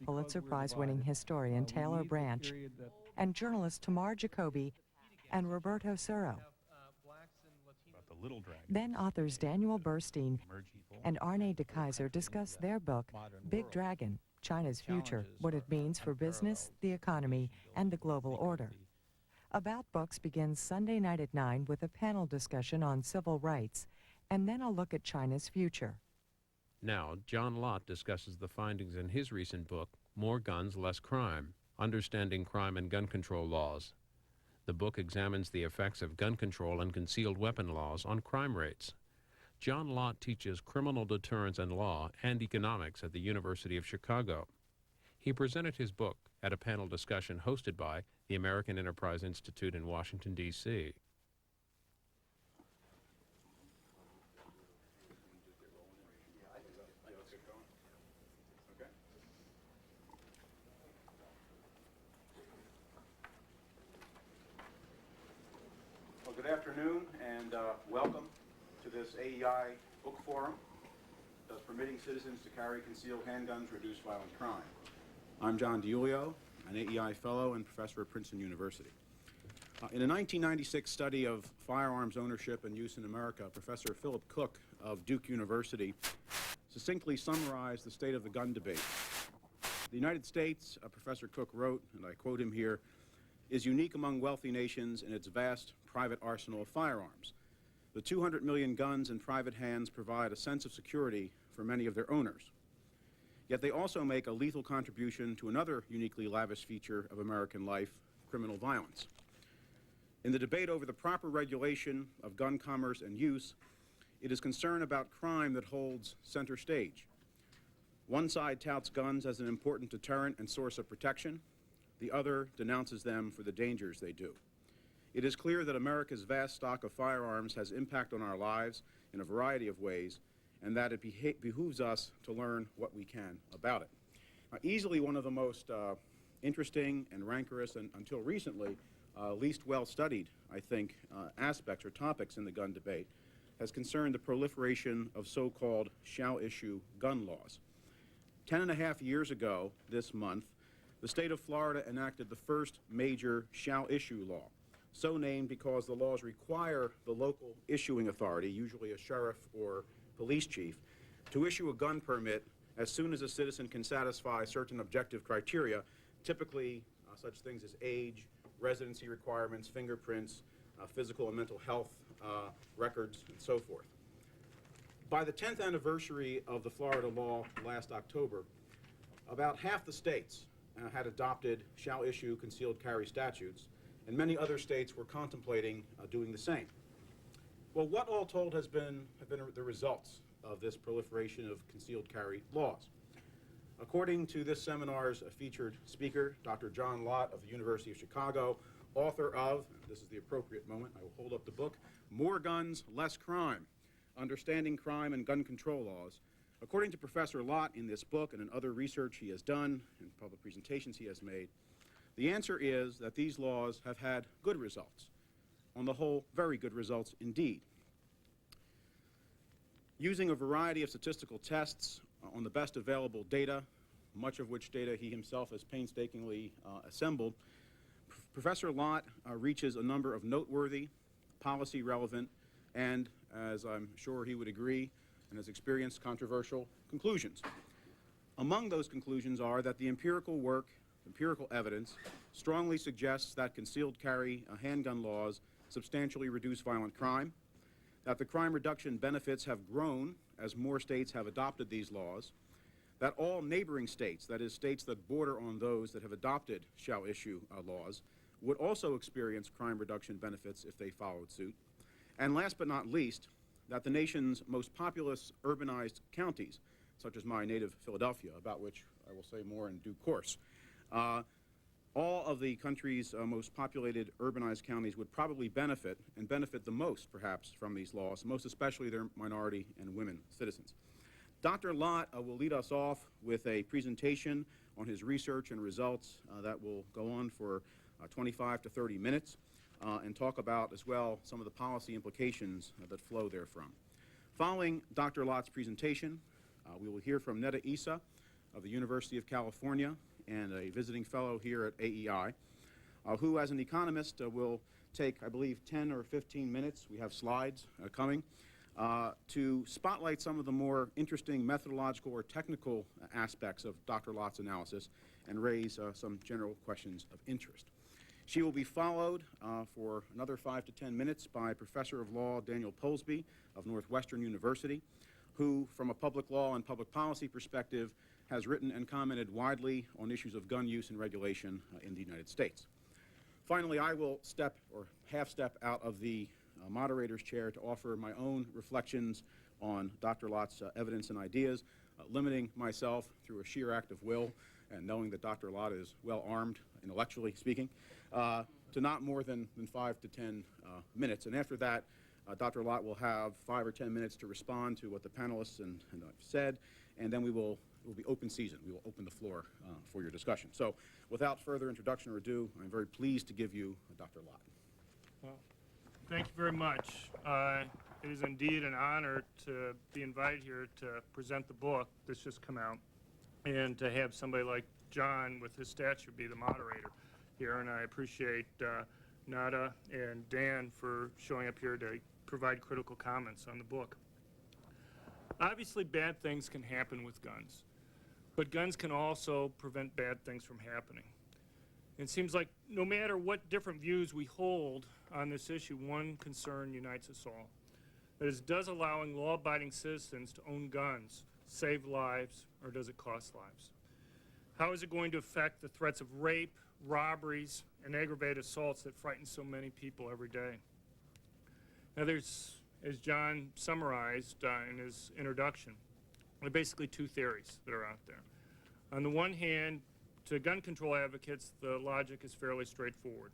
Pulitzer Prize-winning historian Taylor Branch, and journalists Tamar Jacoby and Roberto Suro. About the little dragon. Then authors Daniel Burstein and Arne de Keyser discuss their book, Big Dragon, China's Future, What It Means for Business, the Economy, and the Global Order. About Books begins Sunday night at 9 with a panel discussion on civil rights, and then a look at China's future. Now, John Lott discusses the findings in his recent book, More Guns, Less Crime, Understanding Crime and Gun Control Laws. The book examines the effects of gun control and concealed weapon laws on crime rates. John Lott teaches criminal deterrence and law and economics at the University of Chicago. He presented his book at a panel discussion hosted by the American Enterprise Institute in Washington, D.C. Well, good afternoon and welcome to this AEI Book Forum, Does Permitting Citizens to Carry Concealed Handguns Reduce Violent Crime? I'm John DiUlio, an AEI Fellow and Professor at Princeton University. In a 1996 study of firearms ownership and use in America, Professor Philip Cook of Duke University succinctly summarized the state of the gun debate. The United States, Professor Cook wrote, and I quote him here, is unique among wealthy nations in its vast private arsenal of firearms. The 200 million guns in private hands provide a sense of security for many of their owners. Yet they also make a lethal contribution to another uniquely lavish feature of American life, criminal violence. In the debate over the proper regulation of gun commerce and use, it is concern about crime that holds center stage. One side touts guns as an important deterrent and source of protection. The other denounces them for the dangers they do. It is clear that America's vast stock of firearms has impact on our lives in a variety of ways, and that it behooves us to learn what we can about it. Easily one of the most interesting and rancorous and, until recently, least well-studied, I think, aspects or topics in the gun debate has concerned the proliferation of so-called shall-issue gun laws. 10.5 years ago this month, the state of Florida enacted the first major shall-issue law, so named because the laws require the local issuing authority, usually a sheriff or police chief, to issue a gun permit as soon as a citizen can satisfy certain objective criteria, typically such things as age, residency requirements, fingerprints, physical and mental health records, and so forth. By the 10th anniversary of the Florida law last October, about half the states had adopted shall-issue concealed carry statutes, and many other states were contemplating doing the same. Well, what all told have been the results of this proliferation of concealed carry laws? According to this seminar's featured speaker, Dr. John Lott of the University of Chicago, author of, this is the appropriate moment, I will hold up the book, More Guns, Less Crime, Understanding Crime and Gun Control Laws. According to Professor Lott in this book and in other research he has done and public presentations he has made, the answer is that these laws have had good results. On the whole, very good results indeed. Using a variety of statistical tests on the best available data, much of which data he himself has painstakingly assembled, Professor Lott reaches a number of noteworthy, policy relevant, and, as I'm sure he would agree and has experienced, controversial conclusions. Among those conclusions are that the empirical evidence strongly suggests that concealed carry handgun laws substantially reduce violent crime, that the crime reduction benefits have grown as more states have adopted these laws, that all neighboring states, that is, states that border on those that have adopted shall-issue laws, would also experience crime reduction benefits if they followed suit, and last but not least, that the nation's most populous urbanized counties, such as my native Philadelphia, about which I will say more in due course, all of the country's most populated urbanized counties would probably benefit, and benefit the most, perhaps, from these laws, most especially their minority and women citizens. Dr. Lott will lead us off with a presentation on his research and results that will go on for 25 to 30 minutes and talk about, as well, some of the policy implications that flow therefrom. Following Dr. Lott's presentation, we will hear from Neda Issa, of the University of California and a visiting fellow here at AEI, who, as an economist, will take, I believe, 10 or 15 minutes. We have slides coming to spotlight some of the more interesting methodological or technical aspects of Dr. Lott's analysis and raise some general questions of interest. She will be followed for another 5 to 10 minutes by Professor of Law Daniel Polsby of Northwestern University, who, from a public law and public policy perspective, has written and commented widely on issues of gun use and regulation in the United States. Finally, I will step or half step out of the moderator's chair to offer my own reflections on Dr. Lott's evidence and ideas, limiting myself through a sheer act of will and knowing that Dr. Lott is well armed, intellectually speaking, to not more than 5 to 10 minutes. And after that, Dr. Lott will have 5 or 10 minutes to respond to what the panelists and I've said, and then it will be open season. We will open the floor for your discussion. So without further introduction or ado, I'm very pleased to give you Dr. Lott. Well, thank you very much. It is indeed an honor to be invited here to present the book that's just come out and to have somebody like John with his stature be the moderator here. And I appreciate Nada and Dan for showing up here to provide critical comments on the book. Obviously, bad things can happen with guns, but guns can also prevent bad things from happening. It seems like no matter what different views we hold on this issue, one concern unites us all. That is, does allowing law-abiding citizens to own guns save lives, or does it cost lives? How is it going to affect the threats of rape, robberies, and aggravated assaults that frighten so many people every day? Now there's, as John summarized in his introduction, there are basically two theories that are out there. On the one hand, to gun control advocates, the logic is fairly straightforward.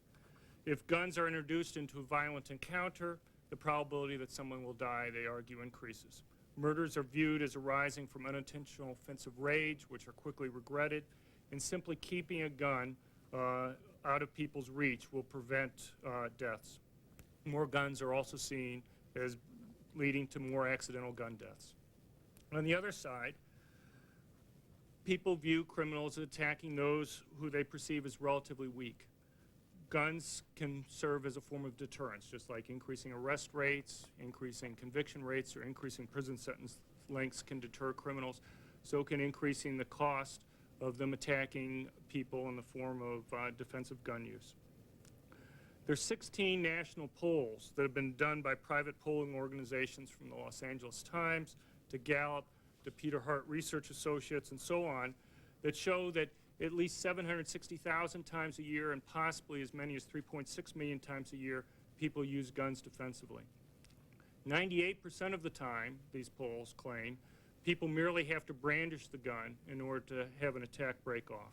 If guns are introduced into a violent encounter, the probability that someone will die, they argue, increases. Murders are viewed as arising from unintentional offensive rage, which are quickly regretted, and simply keeping a gun out of people's reach will prevent deaths. More guns are also seen as leading to more accidental gun deaths. On the other side, people view criminals as attacking those who they perceive as relatively weak. Guns can serve as a form of deterrence, just like increasing arrest rates, increasing conviction rates, or increasing prison sentence lengths can deter criminals. So can increasing the cost of them attacking people in the form of defensive gun use. There's 16 national polls that have been done by private polling organizations from the Los Angeles Times to Gallup to Peter Hart Research Associates and so on that show that at least 760,000 times a year and possibly as many as 3.6 million times a year, people use guns defensively. 98% of the time, these polls claim, people merely have to brandish the gun in order to have an attack break off.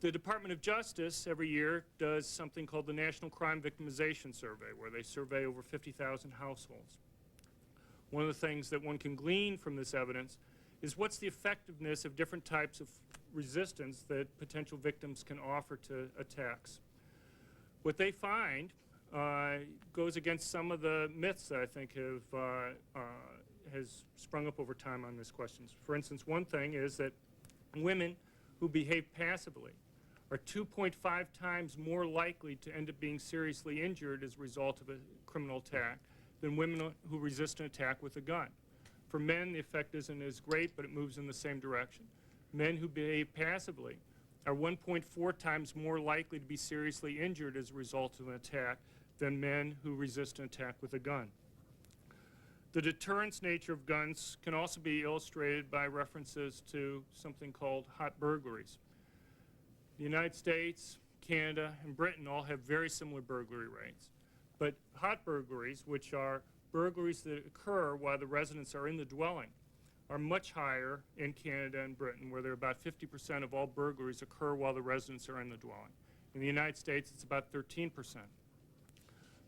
The Department of Justice every year does something called the National Crime Victimization Survey, where they survey over 50,000 households. One of the things that one can glean from this evidence is what's the effectiveness of different types of resistance that potential victims can offer to attacks. What they find goes against some of the myths that I think has sprung up over time on this question. For instance, one thing is that women who behave passively are 2.5 times more likely to end up being seriously injured as a result of a criminal attack than women who resist an attack with a gun. For men, the effect isn't as great, but it moves in the same direction. Men who behave passively are 1.4 times more likely to be seriously injured as a result of an attack than men who resist an attack with a gun. The deterrence nature of guns can also be illustrated by references to something called hot burglaries. The United States, Canada, and Britain all have very similar burglary rates. But hot burglaries, which are burglaries that occur while the residents are in the dwelling, are much higher in Canada and Britain, where they're about 50% of all burglaries occur while the residents are in the dwelling. In the United States, it's about 13%.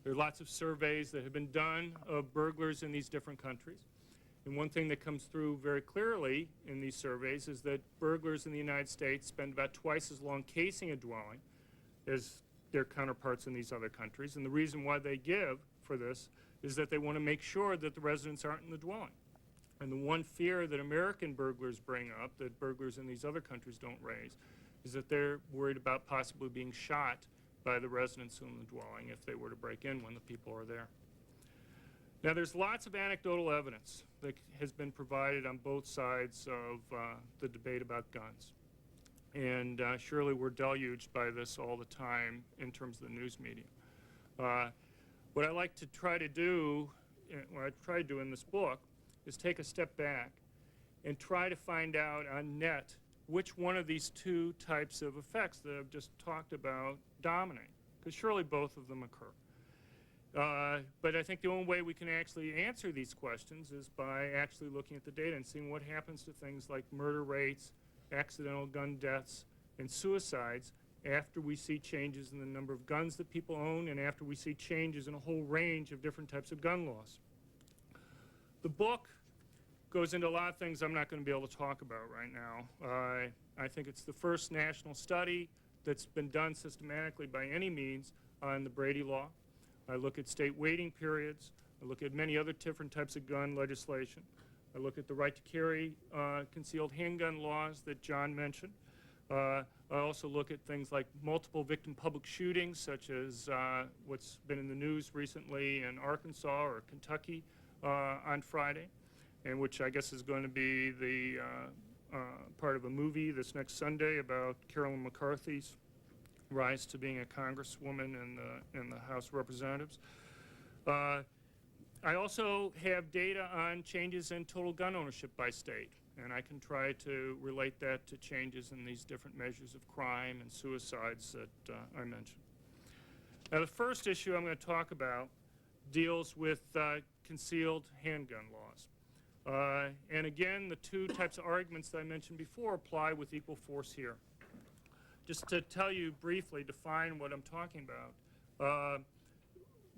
There are lots of surveys that have been done of burglars in these different countries. And one thing that comes through very clearly in these surveys is that burglars in the United States spend about twice as long casing a dwelling as their counterparts in these other countries. And the reason why they give for this is that they want to make sure that the residents aren't in the dwelling. And the one fear that American burglars bring up, that burglars in these other countries don't raise, is that they're worried about possibly being shot by the residents in the dwelling if they were to break in when the people are there. Now, there's lots of anecdotal evidence that has been provided on both sides of the debate about guns. And surely we're deluged by this all the time in terms of the news media. What I like to try to do, what I try to do in this book, is take a step back and try to find out on net which one of these two types of effects that I've just talked about dominate, because surely both of them occur. But I think the only way we can actually answer these questions is by actually looking at the data and seeing what happens to things like murder rates, accidental gun deaths, and suicides after we see changes in the number of guns that people own and after we see changes in a whole range of different types of gun laws. The book goes into a lot of things I'm not going to be able to talk about right now. I think it's the first national study that's been done systematically by any means on the Brady Law. I look at state waiting periods. I look at many other different types of gun legislation. I look at the right to carry concealed handgun laws that John mentioned. I also look at things like multiple victim public shootings, such as what's been in the news recently in Arkansas or Kentucky on Friday, and which I guess is going to be the part of a movie this next Sunday about Carolyn McCarthy's rise to being a congresswoman in the House of Representatives. I also have data on changes in total gun ownership by state, and I can try to relate that to changes in these different measures of crime and suicides that I mentioned. Now, the first issue I'm going to talk about deals with concealed handgun laws. And again, the two types of arguments that I mentioned before apply with equal force here. Just to tell you briefly, define what I'm talking about.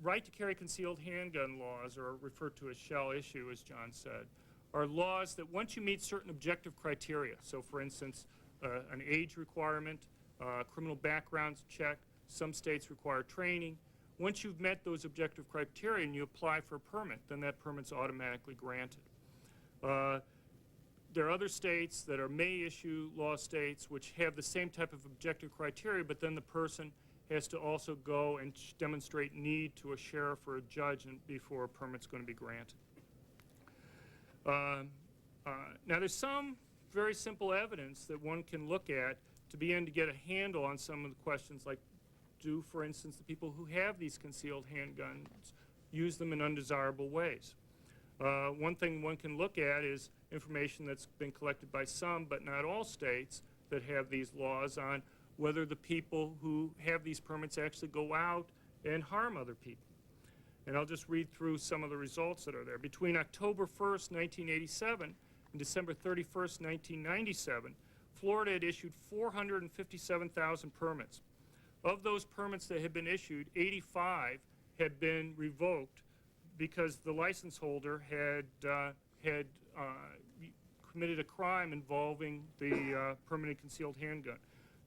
Right to carry concealed handgun laws, or referred to as shall issue, as John said, are laws that once you meet certain objective criteria, so for instance, an age requirement, criminal background check, some states require training. Once you've met those objective criteria and you apply for a permit, then that permit's automatically granted. There are other states that are may issue law states which have the same type of objective criteria, but then the person has to also go and demonstrate need to a sheriff or a judge before a permit's going to be granted. Now, there's some very simple evidence that one can look at to begin to get a handle on some of the questions, like do, for instance, the people who have these concealed handguns use them in undesirable ways? One thing one can look at is information that's been collected by some, but not all states that have these laws on whether the people who have these permits actually go out and harm other people. And I'll just read through some of the results that are there. Between October 1st, 1987 and December 31st, 1997, Florida had issued 457,000 permits. Of those permits that had been issued, 85 had been revoked because the license holder had committed a crime involving the permanent concealed handgun.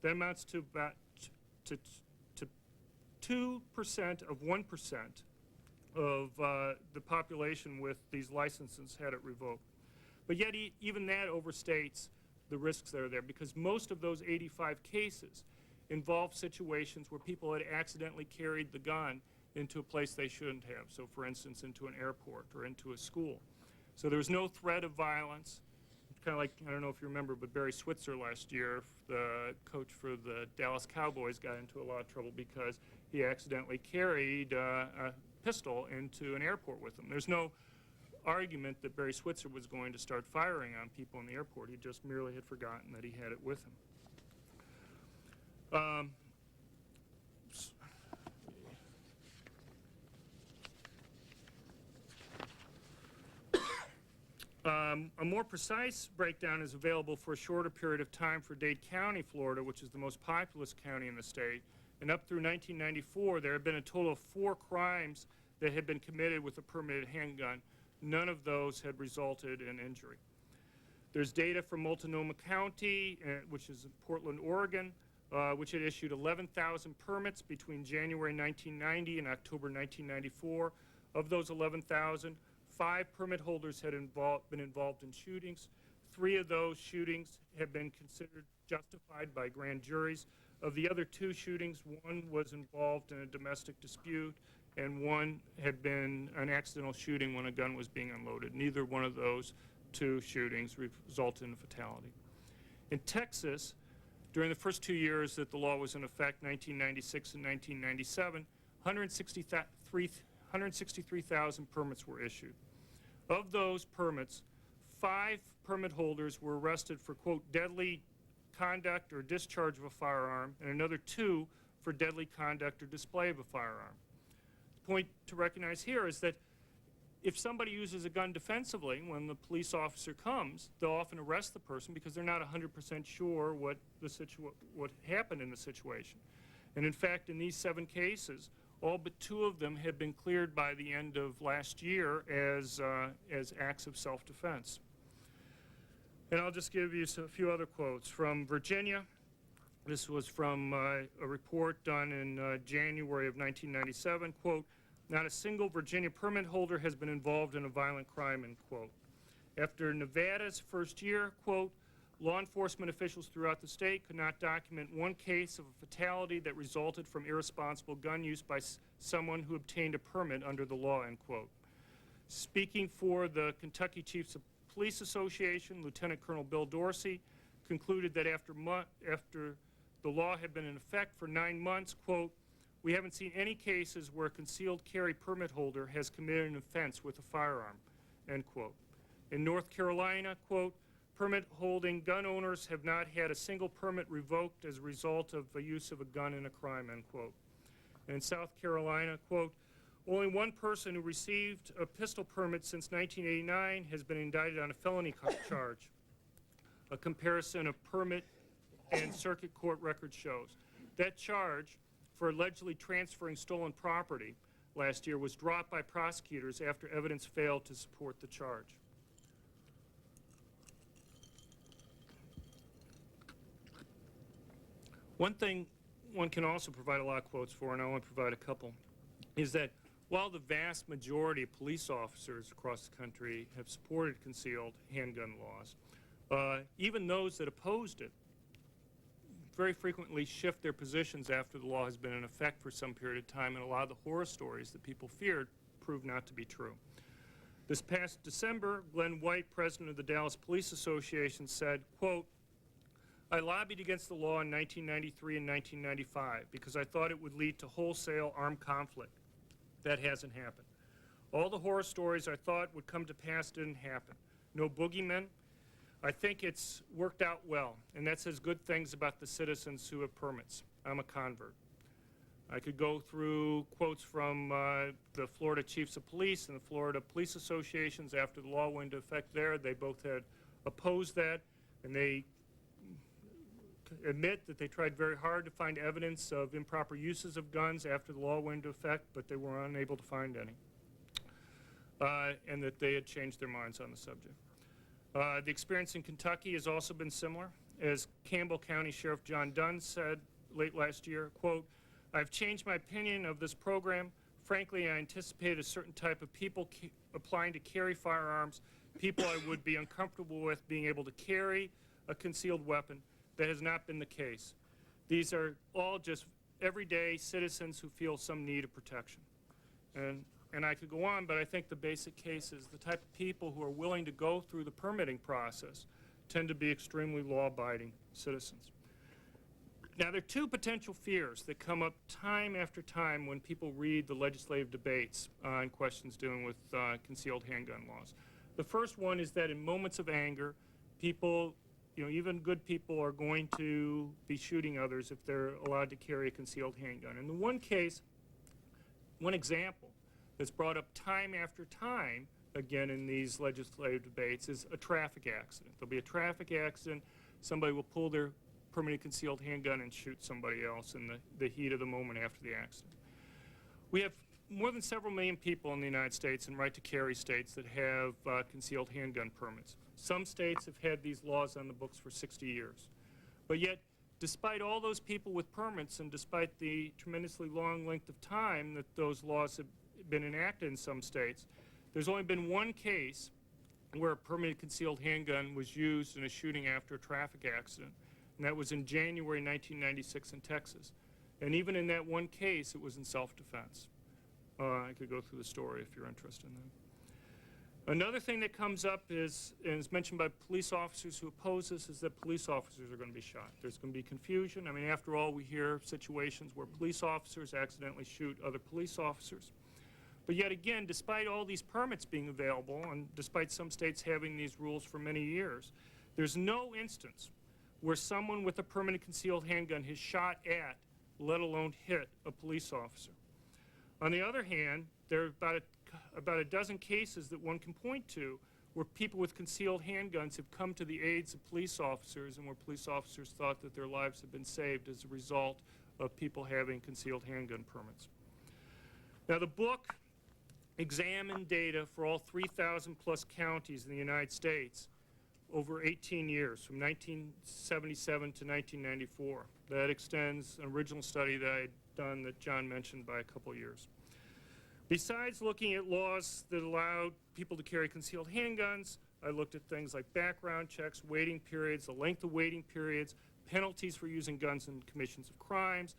That amounts to about 2% of 1% of the population with these licenses had it revoked. But yet even that overstates the risks that are there, because most of those 85 cases involve situations where people had accidentally carried the gun into a place they shouldn't have. So for instance, into an airport or into a school. So there was no threat of violence. Kind of like, I don't know if you remember, but Barry Switzer last year, the coach for the Dallas Cowboys, got into a lot of trouble because he accidentally carried a pistol into an airport with him. There's no argument that Barry Switzer was going to start firing on people in the airport. He just merely had forgotten that he had it with him. A more precise breakdown is available for a shorter period of time for Dade County, Florida, which is the most populous county in the state. And up through 1994, there have been a total of 4 crimes that had been committed with a permitted handgun. None of those had resulted in injury. There's data from Multnomah County, which is in Portland, Oregon, which had issued 11,000 permits between January 1990 and October 1994. Of those 11,000, 5 permit holders had been involved in shootings. 3 of those shootings have been considered justified by grand juries. Of the other 2 shootings, 1 was involved in a domestic dispute, and 1 had been an accidental shooting when a gun was being unloaded. Neither one of those 2 shootings resulted in a fatality. In Texas, during the first 2 years that the law was in effect, 1996 and 1997, 163,000 permits were issued. Of those permits, 5 permit holders were arrested for, quote, deadly conduct or discharge of a firearm, and another 2 for deadly conduct or display of a firearm. The point to recognize here is that if somebody uses a gun defensively, when the police officer comes, they'll often arrest the person because they're not 100% sure what happened in the situation. And in fact, in these 7 cases, all but 2 of them had been cleared by the end of last year as acts of self-defense. And I'll just give you a few other quotes. From Virginia, this was from a report done in January of 1997, quote, "Not a single Virginia permit holder has been involved in a violent crime," end quote. After Nevada's first year, quote, "Law enforcement officials throughout the state could not document 1 case of a fatality that resulted from irresponsible gun use by someone who obtained a permit under the law," end quote. Speaking for the Kentucky Chiefs of Police Association, Lieutenant Colonel Bill Dorsey concluded that after the law had been in effect for 9 months, quote, "We haven't seen any cases where a concealed carry permit holder has committed an offense with a firearm," end quote. In North Carolina, quote, "Permit holding gun owners have not had a single permit revoked as a result of the use of a gun in a crime," end quote. And in South Carolina, quote, "Only 1 person who received a pistol permit since 1989 has been indicted on a felony charge." A comparison of permit and circuit court record shows. That charge for allegedly transferring stolen property last year was dropped by prosecutors after evidence failed to support the charge. One thing one can also provide a lot of quotes for, and I want to provide a couple, is that while the vast majority of police officers across the country have supported concealed handgun laws, even those that opposed it very frequently shift their positions after the law has been in effect for some period of time, and a lot of the horror stories that people feared proved not to be true. This past December, Glenn White, president of the Dallas Police Association, said, quote, "I lobbied against the law in 1993 and 1995 because I thought it would lead to wholesale armed conflict. That hasn't happened. All the horror stories I thought would come to pass didn't happen. No boogeymen. I think it's worked out well, and that says good things about the citizens who have permits. I'm a convert." I could go through quotes from the Florida Chiefs of Police and the Florida Police Associations after the law went into effect there. They both had opposed that, and they admit that they tried very hard to find evidence of improper uses of guns after the law went into effect, but they were unable to find any, and that they had changed their minds on the subject. The experience in Kentucky has also been similar. As Campbell County Sheriff John Dunn said late last year, quote, "I've changed my opinion of this program. Frankly, I anticipated a certain type of people applying to carry firearms, people I would be uncomfortable with being able to carry a concealed weapon. That has not been the case. These are all just everyday citizens who feel some need of protection." And I could go on, but I think the basic case is the type of people who are willing to go through the permitting process tend to be extremely law-abiding citizens. Now, there are 2 potential fears that come up time after time when people read the legislative debates on questions dealing with concealed handgun laws. The first one is that in moments of anger, people, even good people, are going to be shooting others if they're allowed to carry a concealed handgun. And the one example that's brought up time after time, again in these legislative debates, is a traffic accident. There'll be a traffic accident, somebody will pull their permanent concealed handgun and shoot somebody else in the heat of the moment after the accident. We have more than several million people in the United States and right-to-carry states that have concealed handgun permits. Some states have had these laws on the books for 60 years. But yet, despite all those people with permits and despite the tremendously long length of time that those laws have been enacted in some states, There's only been one case where a permanent concealed handgun was used in a shooting after a traffic accident, and that was in January 1996 in Texas. And even in that one case, it was in self-defense. I could go through the story if you're interested in that. Another thing that comes up is, and is mentioned by police officers who oppose this, is that police officers are going to be shot. There's going to be confusion. I mean, after all, we hear situations where police officers accidentally shoot other police officers. But yet again, despite all these permits being available, and despite some states having these rules for many years, there's no instance where someone with a permanent concealed handgun has shot at, let alone hit, a police officer. On the other hand, there are about a dozen cases that one can point to where people with concealed handguns have come to the aids of police officers and where police officers thought that their lives had been saved as a result of people having concealed handgun permits. Now, the book examined data for all 3,000 plus counties in the United States over 18 years, from 1977 to 1994. That extends an original study that I had done that John mentioned by a couple years. Besides looking at laws that allowed people to carry concealed handguns, I looked at things like background checks, waiting periods, the length of waiting periods, penalties for using guns in commissions of crimes.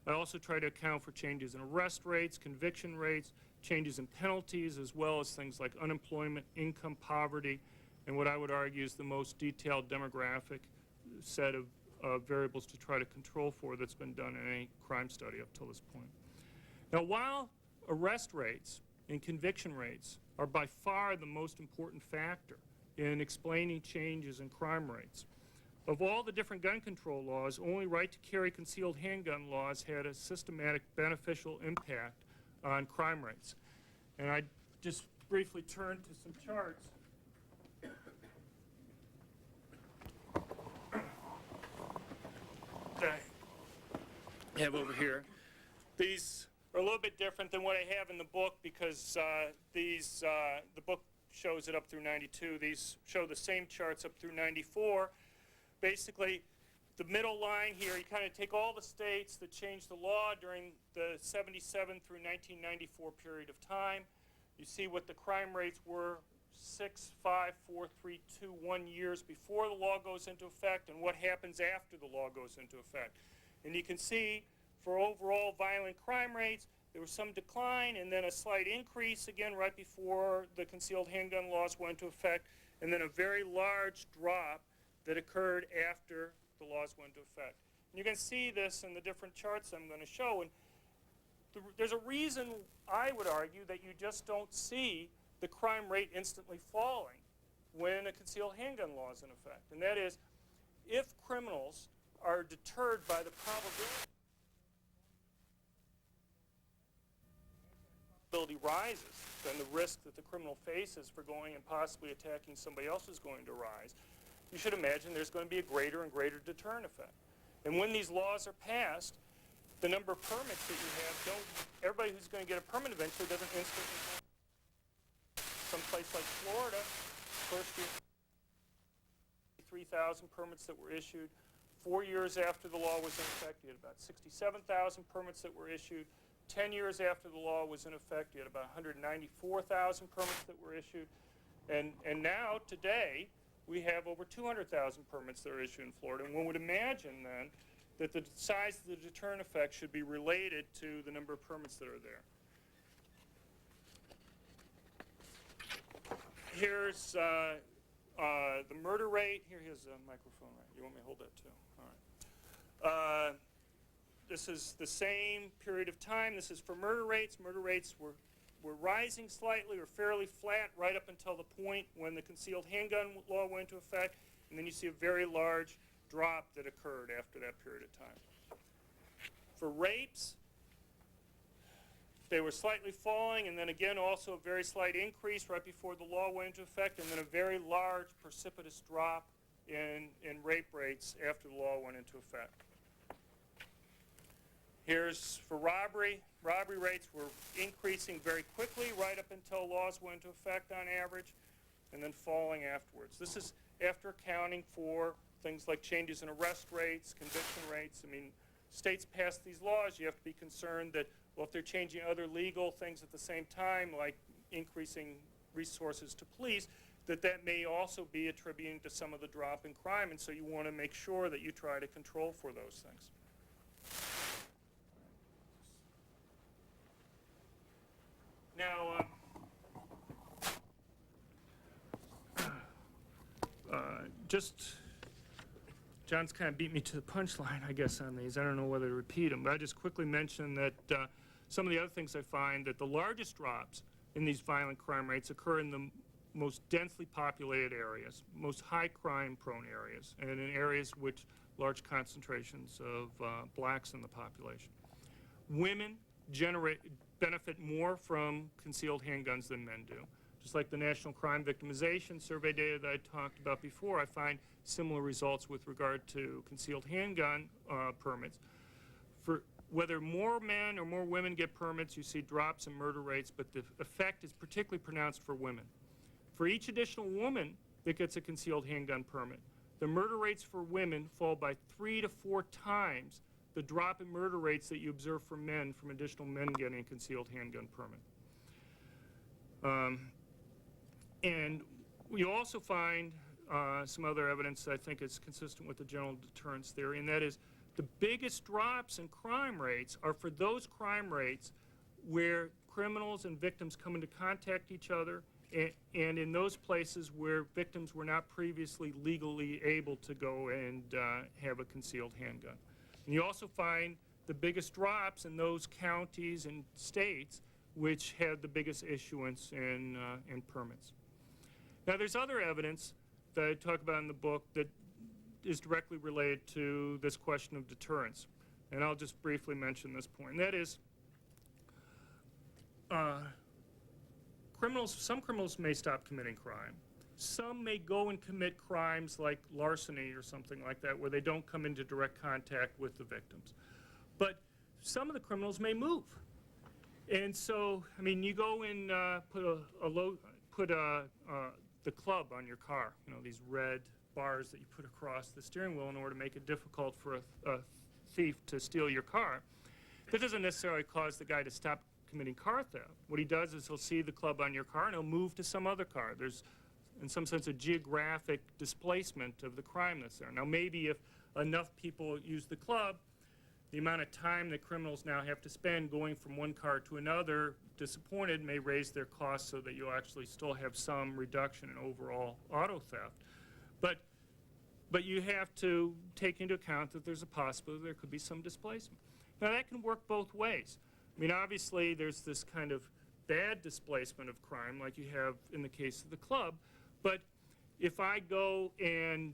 I also tried to account for changes in arrest rates, conviction rates, changes in penalties, as well as things like unemployment, income, poverty, and what I would argue is the most detailed demographic set of variables to try to control for that's been done in any crime study up till this point. Now, while arrest rates and conviction rates are by far the most important factor in explaining changes in crime rates, of all the different gun control laws, only right to carry concealed handgun laws had a systematic beneficial impact on crime rates. And I just briefly turn to some charts. That I have over here. These are a little bit different than what I have in the book because the book shows it up through 92. These show the same charts up through 94. Basically, the middle line here, you kind of take all the states that changed the law during the 77 through 1994 period of time. You see what the crime rates were 6, 5, 4, 3, 2, 1 years before the law goes into effect and what happens after the law goes into effect. And you can see for overall violent crime rates, there was some decline and then a slight increase again right before the concealed handgun laws went into effect, and then a very large drop that occurred after the laws went into effect. And you can see this in the different charts I'm going to show. And there's a reason, I would argue, that you just don't see the crime rate instantly falling when a concealed handgun law is in effect. And that is, if criminals are deterred by the probability rises, then the risk that the criminal faces for going and possibly attacking somebody else is going to rise. You should imagine there's going to be a greater and greater deterrent effect. And when these laws are passed, the number of permits that you have everybody who's going to get a permit eventually doesn't instantly. Some place like Florida, first year, 3,000 permits that were issued. 4 years after the law was in effect, you had about 67,000 permits that were issued. 10 years after the law was in effect, you had about 194,000 permits that were issued. And now, today, we have over 200,000 permits that are issued in Florida. And one would imagine, then, that the size of the deterrent effect should be related to the number of permits that are there. Here's the murder rate. Here's a microphone, right? You want me to hold that, too? All right. This is the same period of time. This is for murder rates. Murder rates were rising slightly or fairly flat right up until the point when the concealed handgun law went into effect, and then you see a very large drop that occurred after that period of time. For rapes, they were slightly falling, and then again also a very slight increase right before the law went into effect, and then a very large precipitous drop in rape rates after the law went into effect. Here's for robbery. Robbery rates were increasing very quickly right up until laws went into effect on average, and then falling afterwards. This is after accounting for things like changes in arrest rates, conviction rates. I mean, states pass these laws, you have to be concerned that, well, if they're changing other legal things at the same time, like increasing resources to police, that may also be attributing to some of the drop in crime, and so you want to make sure that you try to control for those things. Now, John's kind of beat me to the punchline, I guess, on these. I don't know whether to repeat them, but I just quickly mention that some of the other things I find that the largest drops in these violent crime rates occur in the most densely populated areas, most high crime prone areas, and in areas which large concentrations of blacks in the population. Women benefit more from concealed handguns than men do. Just like the National Crime Victimization Survey data that I talked about before, I find similar results with regard to concealed handgun permits. For whether more men or more women get permits, you see drops in murder rates, but the effect is particularly pronounced for women. For each additional woman that gets a concealed handgun permit, the murder rates for women fall by 3 to 4 times the drop in murder rates that you observe for men from additional men getting a concealed handgun permit. And we also find some other evidence that I think is consistent with the general deterrence theory, and that is the biggest drops in crime rates are for those crime rates where criminals and victims come into contact each other, and in those places where victims were not previously legally able to go and have a concealed handgun. And you also find the biggest drops in those counties and states which had the biggest issuance in permits. Now, there's other evidence that I talk about in the book that is directly related to this question of deterrence. And I'll just briefly mention this point. And that is, some criminals may stop committing crime. Some may go and commit crimes like larceny or something like that, where they don't come into direct contact with the victims. But some of the criminals may move. And so, I mean, you go and put the club on your car, you know, these red bars that you put across the steering wheel in order to make it difficult for a thief to steal your car. That doesn't necessarily cause the guy to stop committing car theft. What he does is he'll see the club on your car and he'll move to some other car. There's, in some sense, a geographic displacement of the crime that's there. Now, maybe if enough people use the club, the amount of time that criminals now have to spend going from one car to another, disappointed, may raise their costs so that you'll actually still have some reduction in overall auto theft. But you have to take into account that there's a possibility there could be some displacement. Now, that can work both ways. I mean, obviously, there's this kind of bad displacement of crime like you have in the case of the club, but if I go and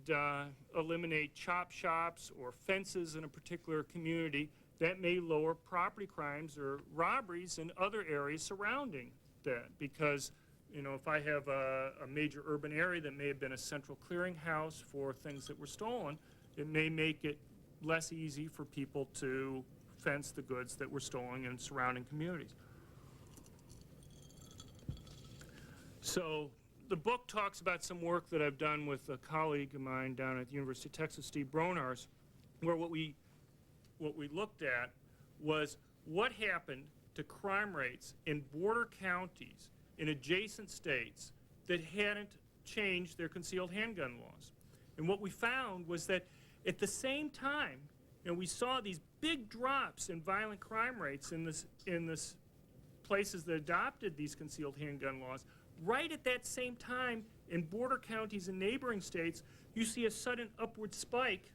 eliminate chop shops or fences in a particular community, that may lower property crimes or robberies in other areas surrounding that. Because, you know, if I have a major urban area that may have been a central clearinghouse for things that were stolen, it may make it less easy for people to fence the goods that were stolen in surrounding communities. So the book talks about some work that I've done with a colleague of mine down at the University of Texas, Steve Bronars, where what we looked at was what happened to crime rates in border counties in adjacent states that hadn't changed their concealed handgun laws. And what we found was that at the same time, you know, we saw these big drops in violent crime rates in this places that adopted these concealed handgun laws. Right at that same time, in border counties and neighboring states, you see a sudden upward spike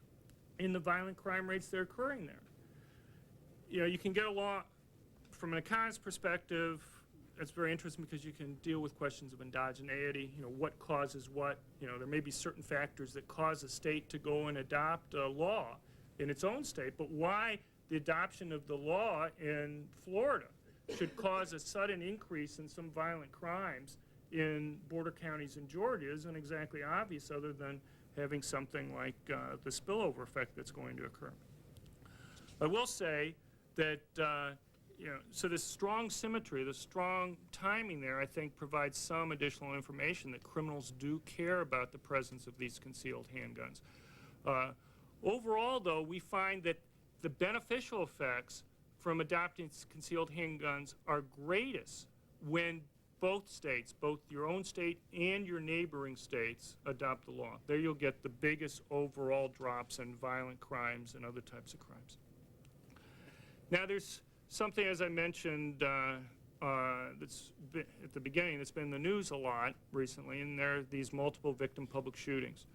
in the violent crime rates that are occurring there. You know, you can get a lot from an economist's perspective. It's very interesting because you can deal with questions of endogeneity, you know, what causes what. You know, there may be certain factors that cause a state to go and adopt a law in its own state, but why the adoption of the law in Florida should cause a sudden increase in some violent crimes in border counties in Georgia isn't exactly obvious, other than having something like the spillover effect that's going to occur. I will say that, you know, so this strong symmetry, the strong timing there, I think provides some additional information that criminals do care about the presence of these concealed handguns. Overall, though, we find that the beneficial effects from adopting concealed handguns are greatest when both states, both your own state and your neighboring states, adopt the law. There you'll get the biggest overall drops in violent crimes and other types of crimes. Now there's something, as I mentioned that's been, at the beginning, that's been in the news a lot recently, and there are these multiple victim public shootings.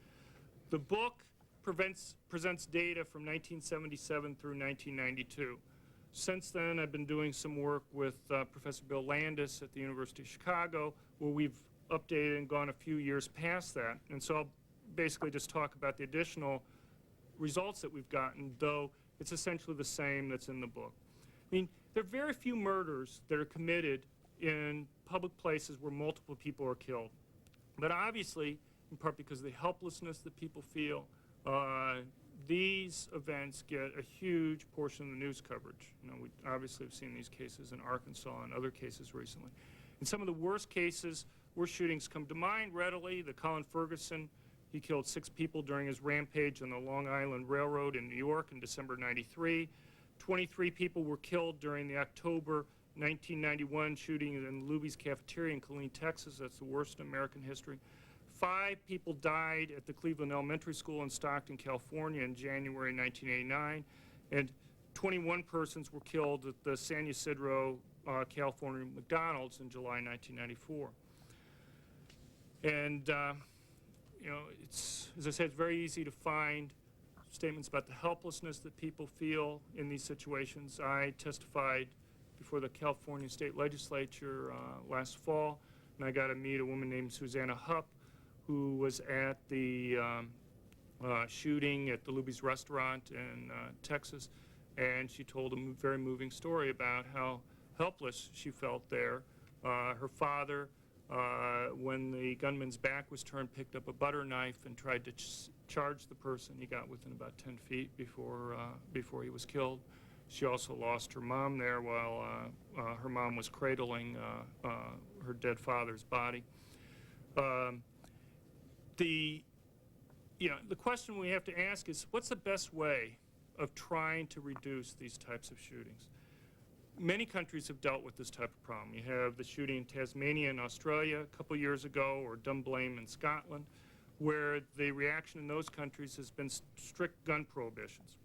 The book presents data from 1977 through 1992. Since then, I've been doing some work with Professor Bill Landis at the University of Chicago, where we've updated and gone a few years past that. And so I'll basically just talk about the additional results that we've gotten, though it's essentially the same that's in the book. I mean, there are very few murders that are committed in public places where multiple people are killed. But obviously, in part because of the helplessness that people feel, these events get a huge portion of the news coverage. You know, we obviously have seen these cases in Arkansas and other cases recently. And some of the worst cases, worst shootings come to mind readily. The Colin Ferguson, he killed 6 people during his rampage on the Long Island Railroad in New York in December '93. 23 people were killed during the October 1991 shooting in Luby's Cafeteria in Killeen, Texas. That's the worst in American history. 5 people died at the Cleveland Elementary School in Stockton, California in January 1989, and 21 persons were killed at the San Ysidro, California McDonald's in July 1994. And, you know, it's, as I said, it's very easy to find statements about the helplessness that people feel in these situations. I testified before the California State Legislature last fall, and I got to meet a woman named Susanna Hupp, who was at the shooting at the Luby's restaurant in Texas, and she told a very moving story about how helpless she felt there. Her father, when the gunman's back was turned, picked up a butter knife and tried to charge the person. He got within about 10 feet before he was killed. She also lost her mom there while her mom was cradling her dead father's body. The question we have to ask is, what's the best way of trying to reduce these types of shootings? Many countries have dealt with this type of problem. You have the shooting in Tasmania in Australia a couple years ago, or Dunblane in Scotland, where the reaction in those countries has been strict gun prohibitions.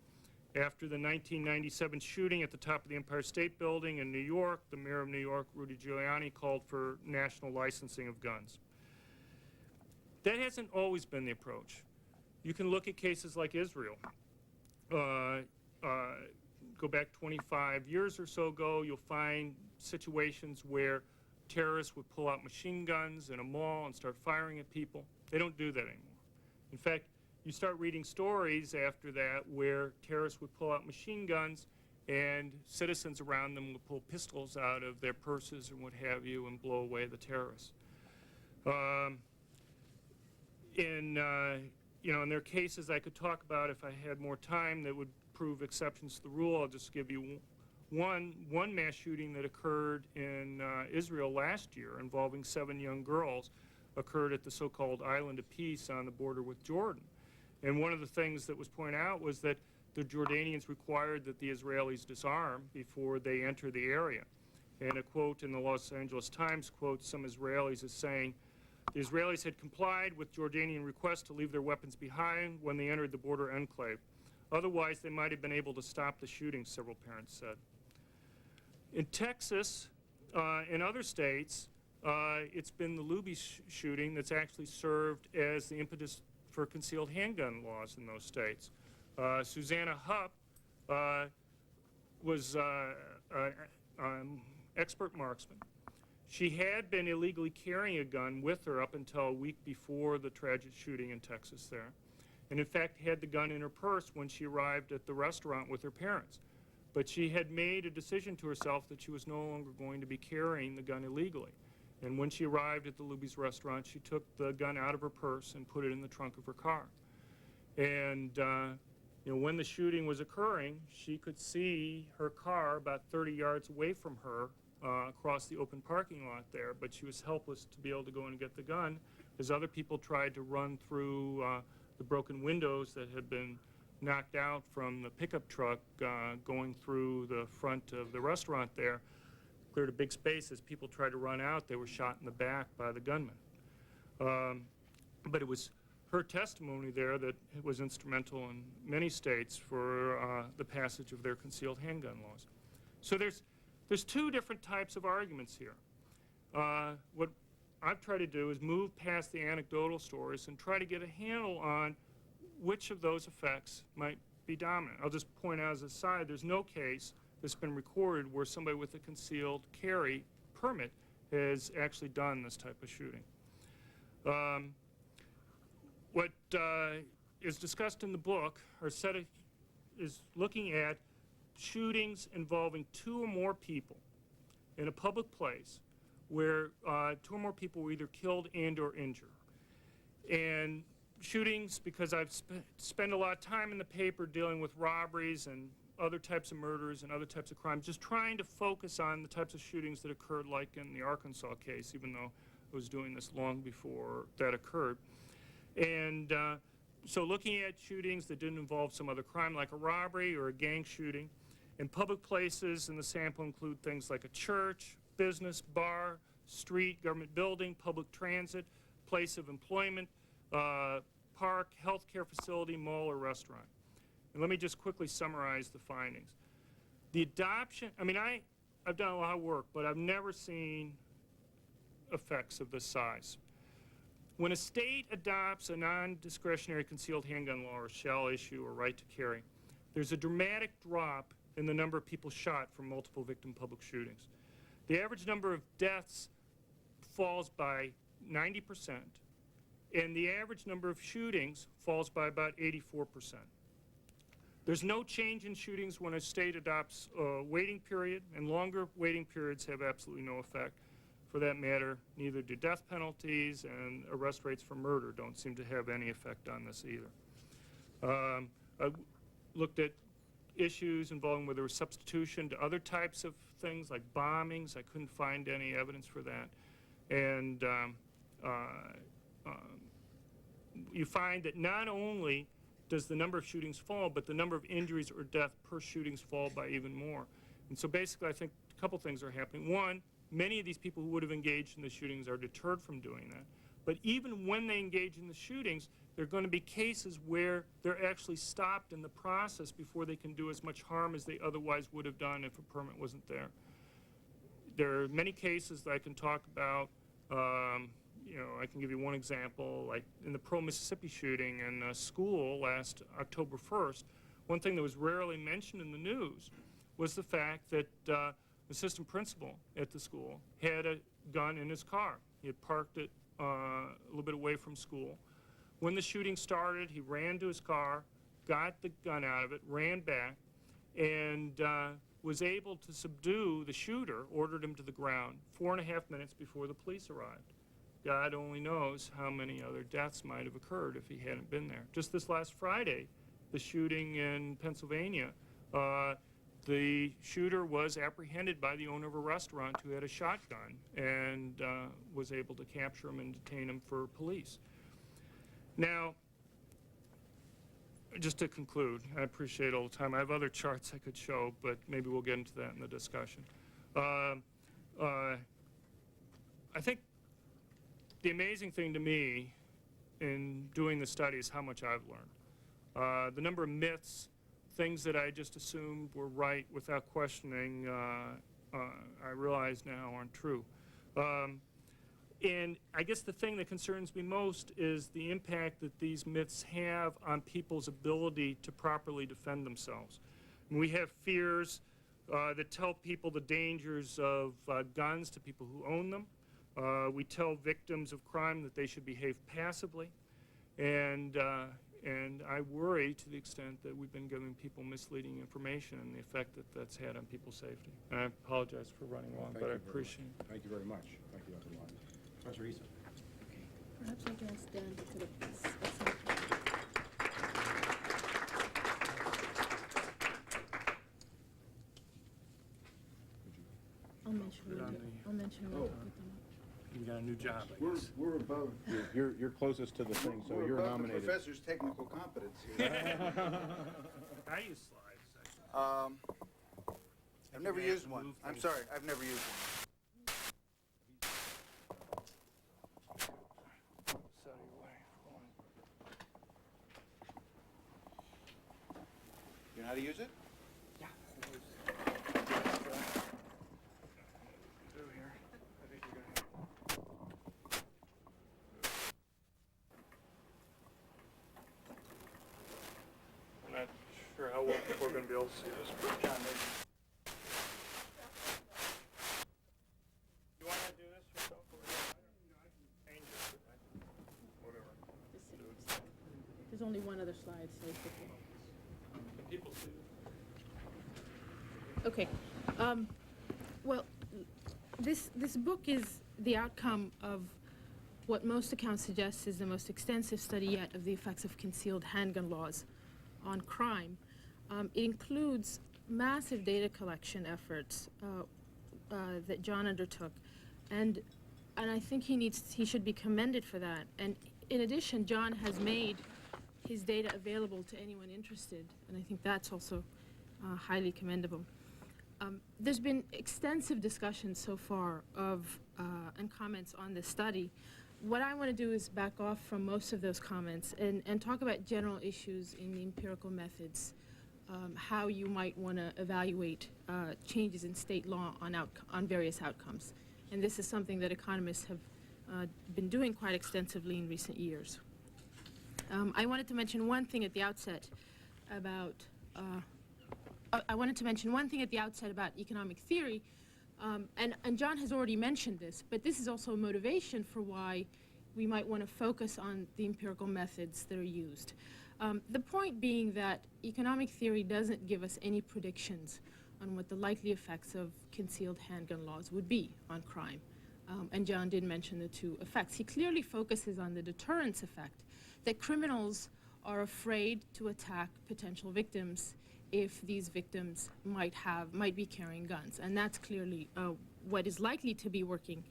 After the 1997 shooting at the top of the Empire State Building in New York, the mayor of New York, Rudy Giuliani, called for national licensing of guns. That hasn't always been the approach. You can look at cases like Israel. Go back 25 years or so ago, you'll find situations where terrorists would pull out machine guns in a mall and start firing at people. They don't do that anymore. In fact, you start reading stories after that where terrorists would pull out machine guns and citizens around them would pull pistols out of their purses and what have you and blow away the terrorists. In there are cases I could talk about if I had more time that would prove exceptions to the rule. I'll just give you one mass shooting that occurred in Israel last year involving 7 young girls occurred at the so-called Island of Peace on the border with Jordan. And one of the things that was pointed out was that the Jordanians required that the Israelis disarm before they enter the area. And a quote in the Los Angeles Times quotes some Israelis as saying, "The Israelis had complied with Jordanian requests to leave their weapons behind when they entered the border enclave. Otherwise, they might have been able to stop the shooting," several parents said. In Texas, in other states, it's been the Luby shooting that's actually served as the impetus for concealed handgun laws in those states. Susanna Hupp was an expert marksman. She had been illegally carrying a gun with her up until a week before the tragic shooting in Texas there, and in fact had the gun in her purse when she arrived at the restaurant with her parents. But she had made a decision to herself that she was no longer going to be carrying the gun illegally. And when she arrived at the Luby's restaurant, she took the gun out of her purse and put it in the trunk of her car. And when the shooting was occurring, she could see her car about 30 yards away from her across the open parking lot there, but she was helpless to be able to go and get the gun as other people tried to run through the broken windows that had been knocked out from the pickup truck going through the front of the restaurant there. cleared a big space. As people tried to run out, they were shot in the back by the gunman. But it was her testimony there that was instrumental in many states for the passage of their concealed handgun laws. So there's two different types of arguments here. What I've tried to do is move past the anecdotal stories and try to get a handle on which of those effects might be dominant. I'll just point out as a side, there's no case that's been recorded where somebody with a concealed carry permit has actually done this type of shooting. What is discussed in the book is looking at shootings involving 2 or more people in a public place where 2 or more people were either killed and or injured. And shootings, because I've spent a lot of time in the paper dealing with robberies and other types of murders and other types of crimes, just trying to focus on the types of shootings that occurred, like in the Arkansas case, even though I was doing this long before that occurred. And so looking at shootings that didn't involve some other crime, like a robbery or a gang shooting, in public places in the sample include things like a church, business, bar, street, government building, public transit, place of employment, park, healthcare facility, mall, or restaurant. And let me just quickly summarize the findings. The adoption, I mean, I've done a lot of work, but I've never seen effects of this size. When a state adopts a non-discretionary concealed handgun law or shall issue or right to carry, there's a dramatic drop in the number of people shot from multiple victim public shootings. The average number of deaths falls by 90%, and the average number of shootings falls by about 84%. There's no change in shootings when a state adopts a waiting period, and longer waiting periods have absolutely no effect. For that matter, neither do death penalties, and arrest rates for murder don't seem to have any effect on this either. I looked at issues involving whether there was substitution to other types of things like bombings. I couldn't find any evidence for that. And you find that not only does the number of shootings fall, but the number of injuries or death per shootings fall by even more. And so basically I think a couple things are happening. One, many of these people who would have engaged in the shootings are deterred from doing that. But even when they engage in the shootings, there are going to be cases where they're actually stopped in the process before they can do as much harm as they otherwise would have done if a permit wasn't there. There are many cases that I can talk about. You know, I can give you one example, like in the Pearl, Mississippi shooting in a school last October 1st, one thing that was rarely mentioned in the news was the fact that the assistant principal at the school had a gun in his car. He had parked it a little bit away from school. When the shooting started, he ran to his car, got the gun out of it, ran back, and was able to subdue the shooter, ordered him to the ground 4.5 minutes before the police arrived. God only knows how many other deaths might have occurred if he hadn't been there. Just this last Friday, the shooting in Pennsylvania, the shooter was apprehended by the owner of a restaurant who had a shotgun and was able to capture him and detain him for police. Now, just to conclude, I appreciate all the time. I have other charts I could show, but maybe we'll get into that in the discussion. I think the amazing thing to me in doing the study is how much I've learned. The number of myths, things that I just assumed were right without questioning, I realize now aren't true. And I guess the thing that concerns me most is the impact that these myths have on people's ability to properly defend themselves. And we have fears that tell people the dangers of guns to people who own them. We tell victims of crime that they should behave passively. And I worry to the extent that we've been giving people misleading information and the effect that that's had on people's safety. And I apologize for running long, but I appreciate it. Thank you very much. Thank you, Dr. Lyon. Professor Issa. Perhaps I can stand to the press. I'll mention Put it it. on I'll mention it. You got a new job, I guess. We're above. You're closest to the thing, so you're nominated. The professor's technical competency. I use slides. I've never You're gonna have used to one. move I'm things. sorry, I've never used one. You know how to use it? Through here. I think you're gonna have. I'm not sure how well people are gonna be able to see this, but John, maybe. you wanna do this yourself or I can change it, but whatever. There's only one other slide, so it's okay. Can people see this? Okay. Well, this book is the outcome of what most accounts suggest is the most extensive study yet of the effects of concealed handgun laws on crime. It includes massive data collection efforts that John undertook, and I think he should be commended for that. And in addition, John has made his data available to anyone interested, and I think that's also highly commendable. There's been extensive discussion so far of and comments on this study. What I want to do is back off from most of those comments and talk about general issues in the empirical methods, how you might want to evaluate changes in state law on various outcomes. And this is something that economists have been doing quite extensively in recent years. I wanted to mention one thing at the outset about economic theory, and John has already mentioned this, but this is also a motivation for why we might want to focus on the empirical methods that are used. The point being that economic theory doesn't give us any predictions on what the likely effects of concealed handgun laws would be on crime. And John did mention the two effects. He clearly focuses on the deterrence effect, that criminals are afraid to attack potential victims if these victims might be carrying guns. And that's clearly what is likely to be working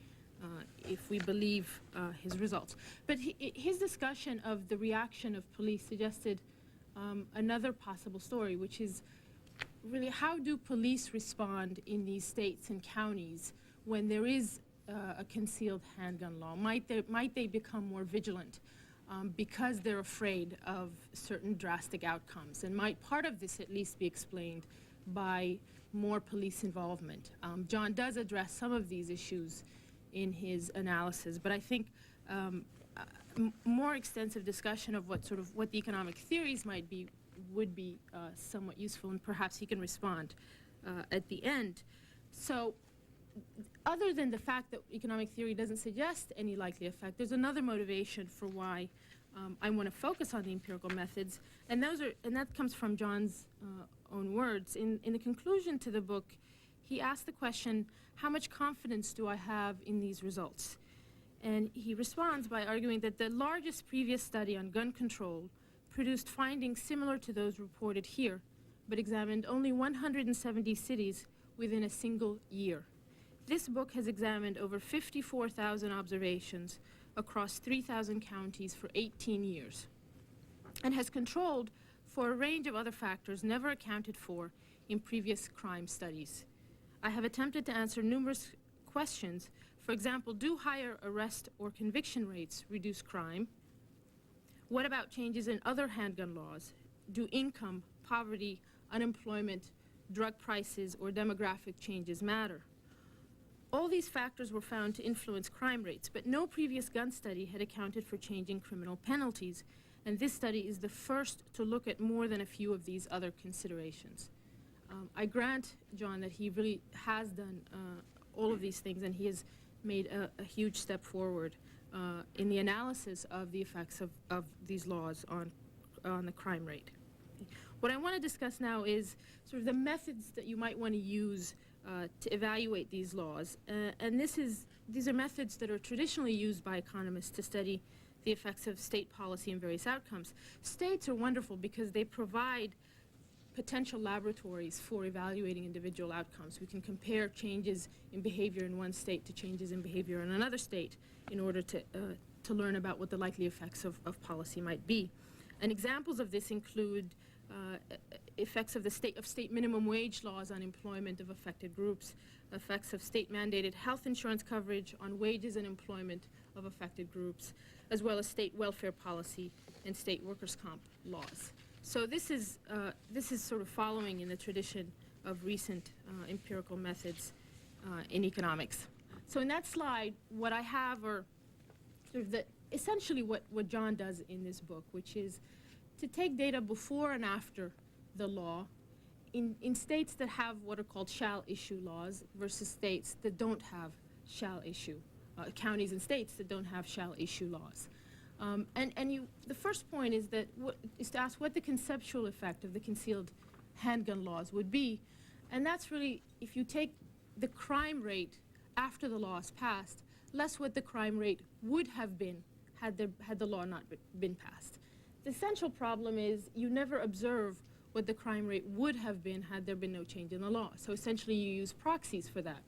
if we believe his results. But his discussion of the reaction of police suggested another possible story, which is really how do police respond in these states and counties when there is a concealed handgun law? Might they become more vigilant because they're afraid of certain drastic outcomes? And might part of this at least be explained by more police involvement? John does address some of these issues in his analysis, but I think more extensive discussion of what the economic theories might be would be somewhat useful, and perhaps he can respond at the end. So, other than the fact that economic theory doesn't suggest any likely effect, there's another motivation for why I want to focus on the empirical methods, and that comes from John's own words. In the conclusion to the book, he asked the question, how much confidence do I have in these results? And he responds by arguing that the largest previous study on gun control produced findings similar to those reported here, but examined only 170 cities within a single year. This book has examined over 54,000 observations across 3,000 counties for 18 years, and has controlled for a range of other factors never accounted for in previous crime studies. I have attempted to answer numerous questions. For example, do higher arrest or conviction rates reduce crime? What about changes in other handgun laws? Do income, poverty, unemployment, drug prices, or demographic changes matter? All these factors were found to influence crime rates, but no previous gun study had accounted for changing criminal penalties, and this study is the first to look at more than a few of these other considerations. I grant John that he really has done all of these things, and he has made a huge step forward in the analysis of the effects of these laws on the crime rate. What I want to discuss now is sort of the methods that you might want to use to evaluate these laws. And these are methods that are traditionally used by economists to study the effects of state policy and various outcomes. States are wonderful because they provide potential laboratories for evaluating individual outcomes. We can compare changes in behavior in one state to changes in behavior in another state in order to learn about what the likely effects of policy might be. And examples of this include effects of state minimum wage laws on employment of affected groups, effects of state-mandated health insurance coverage on wages and employment of affected groups, as well as state welfare policy and state workers' comp laws. So this is sort of following in the tradition of recent empirical methods in economics. So in that slide, what I have are sort of essentially what John does in this book, which is to take data before and after the law in states that have what are called shall issue laws versus states that don't have shall issue, counties and states that don't have shall issue laws. The first point is to ask what the conceptual effect of the concealed handgun laws would be, and that's really, if you take the crime rate after the law is passed, less what the crime rate would have been had the law not been passed. The essential problem is you never observe what the crime rate would have been had there been no change in the law. So essentially you use proxies for that.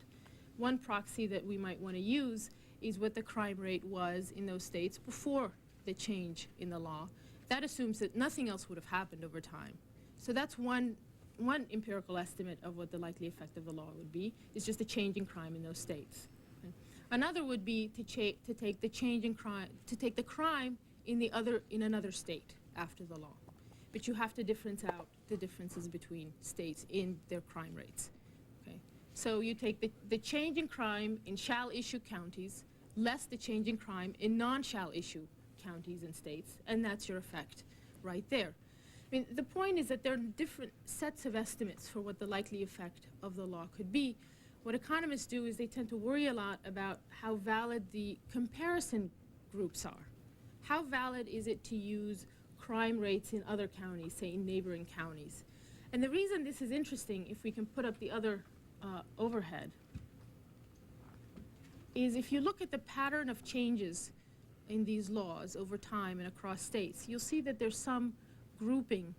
One proxy that we might want to use is what the crime rate was in those states before the change in the law. That assumes that nothing else would have happened over time. So that's one empirical estimate of what the likely effect of the law would be, is just a change in crime in those states. Okay. Another would be to take the change in crime, to take the crime in another state after the law. But you have to difference out the differences between states in their crime rates. Okay. So you take the change in crime in shall issue counties, less the change in crime in non-shall issue counties and states, and that's your effect right there. I mean, the point is that there are different sets of estimates for what the likely effect of the law could be. What economists do is they tend to worry a lot about how valid the comparison groups are. How valid is it to use crime rates in other counties, say in neighboring counties? And the reason this is interesting, if we can put up the other overhead, is if you look at the pattern of changes in these laws over time and across states, you'll see that there's some grouping,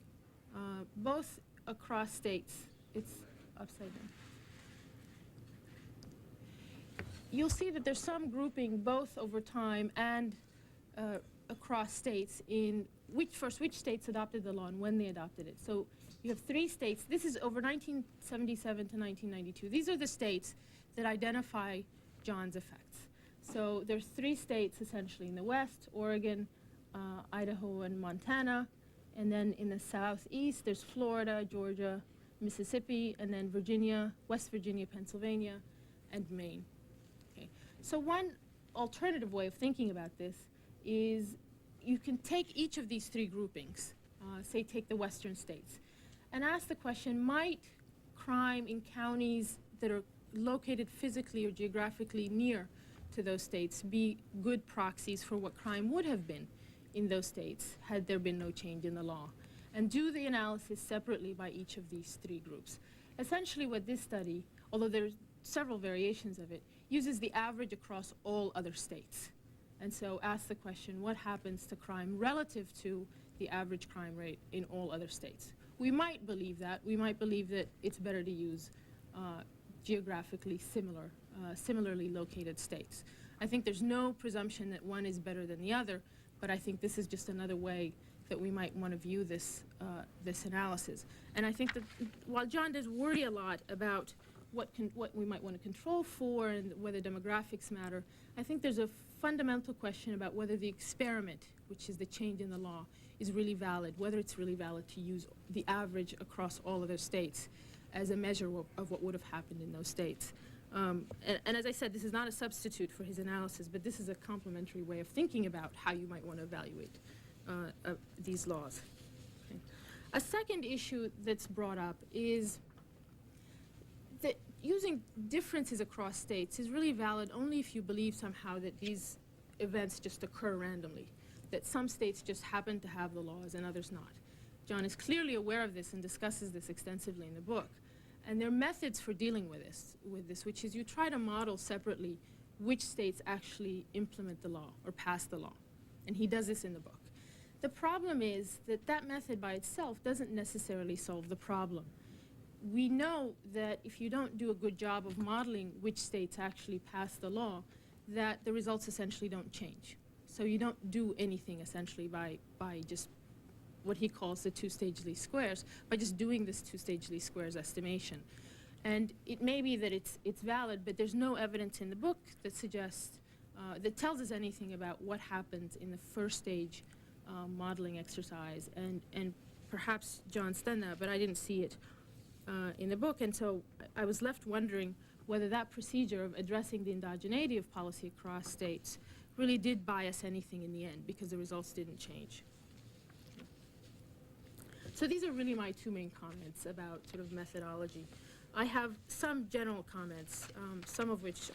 both across states. It's upside down. You'll see that there's some grouping both over time and across states in which states adopted the law and when they adopted it. So you have 3 states. This is over 1977 to 1992. These are the states that identify John's effects. So there's 3 states essentially in the West: Oregon, Idaho, and Montana. And then in the Southeast, there's Florida, Georgia, Mississippi, and then Virginia, West Virginia, Pennsylvania, and Maine. Okay. So one alternative way of thinking about this is you can take each of these 3 groupings, say take the western states, and ask the question, might crime in counties that are located physically or geographically near to those states be good proxies for what crime would have been in those states had there been no change in the law? And do the analysis separately by each of these 3 groups. Essentially what this study, although there's several variations of it, uses the average across all other states. And so ask the question, what happens to crime relative to the average crime rate in all other states? We might believe that. We might believe that it's better to use geographically similarly located states. I think there's no presumption that one is better than the other, but I think this is just another way that we might want to view this analysis. And I think that while John does worry a lot about what we might want to control for and whether demographics matter, I think there's a fundamental question about whether the experiment, which is the change in the law, is really valid, whether it's really valid to use the average across all of those states as a measure of what would have happened in those states. And as I said, this is not a substitute for his analysis, but this is a complementary way of thinking about how you might want to evaluate these laws. Okay. A second issue that's brought up is that using differences across states is really valid only if you believe somehow that these events just occur randomly, that some states just happen to have the laws and others not. John is clearly aware of this and discusses this extensively in the book. And there are methods for dealing with this, which is you try to model separately which states actually implement the law or pass the law. And he does this in the book. The problem is that that method by itself doesn't necessarily solve the problem. We know that if you don't do a good job of modeling which states actually pass the law, that the results essentially don't change. So you don't do anything essentially by just what he calls the two-stage least squares by just doing this two-stage least squares estimation. And it may be that it's valid, but there's no evidence in the book that suggests, that tells us anything about what happens in the first stage modeling exercise. And perhaps John's done that, but I didn't see it in the book. And so I was left wondering whether that procedure of addressing the endogeneity of policy across states really did bias anything in the end, because the results didn't change. So these are really my two main comments about sort of methodology. I have some general comments, some of which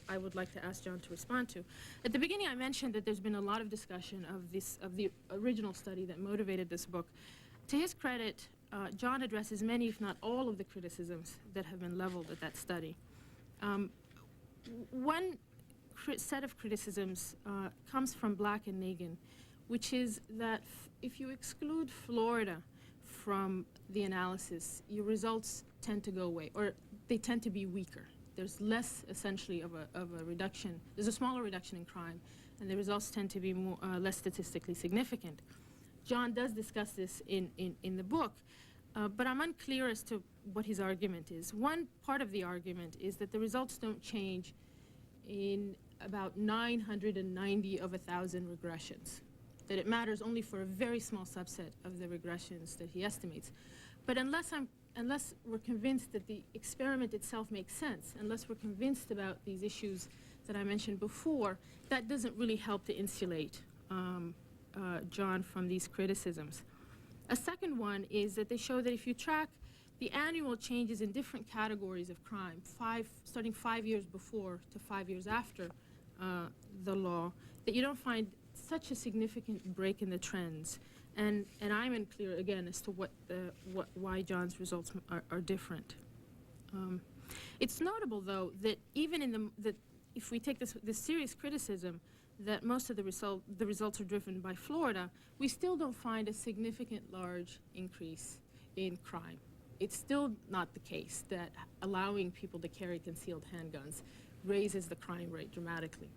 I would like to ask John to respond to. At the beginning, I mentioned that there's been a lot of discussion of the original study that motivated this book. To his credit, John addresses many, if not all, of the criticisms that have been leveled at that study. One set of criticisms comes from Black and Nagin, which is that if you exclude Florida from the analysis, your results tend to go away, or they tend to be weaker. There's less, essentially, of a reduction. There's a smaller reduction in crime, and the results tend to be more, less statistically significant. John does discuss this in the book, but I'm unclear as to what his argument is. One part of the argument is that the results don't change in about 990 of 1,000 regressions, that it matters only for a very small subset of the regressions that he estimates. But unless we're convinced that the experiment itself makes sense, unless we're convinced about these issues that I mentioned before, that doesn't really help to insulate John from these criticisms. A second one is that they show that if you track the annual changes in different categories of crime, starting 5 years before to 5 years after the law, that you don't find such a significant break in the trends. And I'm unclear, again, as to why John's results are different. It's notable, though, that even if we take this serious criticism that most of the results are driven by Florida, we still don't find a significant large increase in crime. It's still not the case that allowing people to carry concealed handguns raises the crime rate dramatically.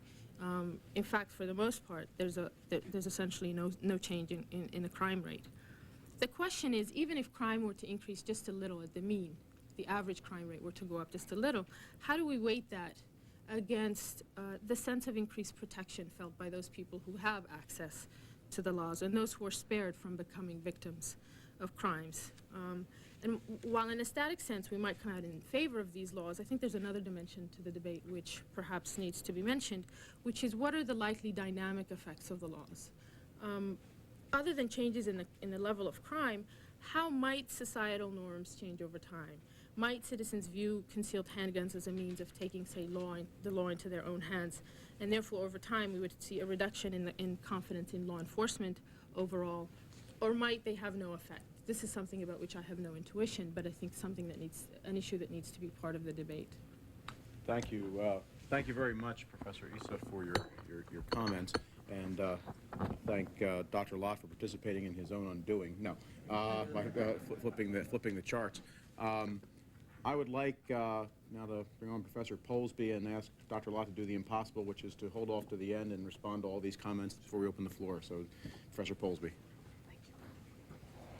In fact, for the most part, there's essentially no change in the crime rate. The question is, even if crime were to increase just a little at the mean, the average crime rate were to go up just a little, how do we weight that against the sense of increased protection felt by those people who have access to the laws and those who are spared from becoming victims of crimes? And while in a static sense we might come out in favor of these laws, I think there's another dimension to the debate which perhaps needs to be mentioned, which is what are the likely dynamic effects of the laws? Other than changes in the level of crime, how might societal norms change over time? Might citizens view concealed handguns as a means of taking, say, the law into their own hands, and therefore over time we would see a reduction in confidence in law enforcement overall, or might they have no effect? This is something about which I have no intuition, but I think something that an issue that needs to be part of the debate. Thank you. Thank you very much, Professor Issa, for your comments, and thank Dr. Lott for participating in his own undoing. No, by flipping the charts. I would like now to bring on Professor Polsby and ask Dr. Lott to do the impossible, which is to hold off to the end and respond to all these comments before we open the floor. So, Professor Polsby.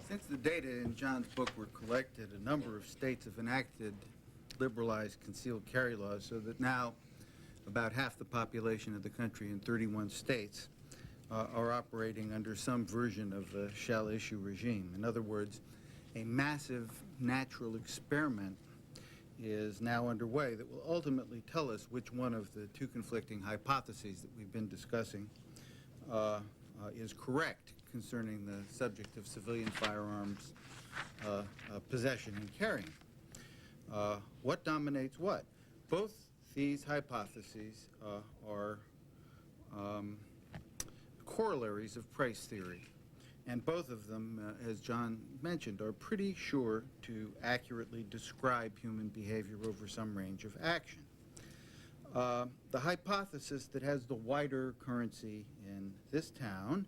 Since the data in John's book were collected, a number of states have enacted liberalized concealed carry laws, so that now about half the population of the country in 31 states are operating under some version of the shall issue regime. In other words, a massive natural experiment is now underway that will ultimately tell us which one of the two conflicting hypotheses that we've been discussing is correct concerning the subject of civilian firearms possession and carrying. What dominates what? Both these hypotheses are corollaries of price theory, and both of them, as John mentioned, are pretty sure to accurately describe human behavior over some range of action. The hypothesis that has the wider currency in this town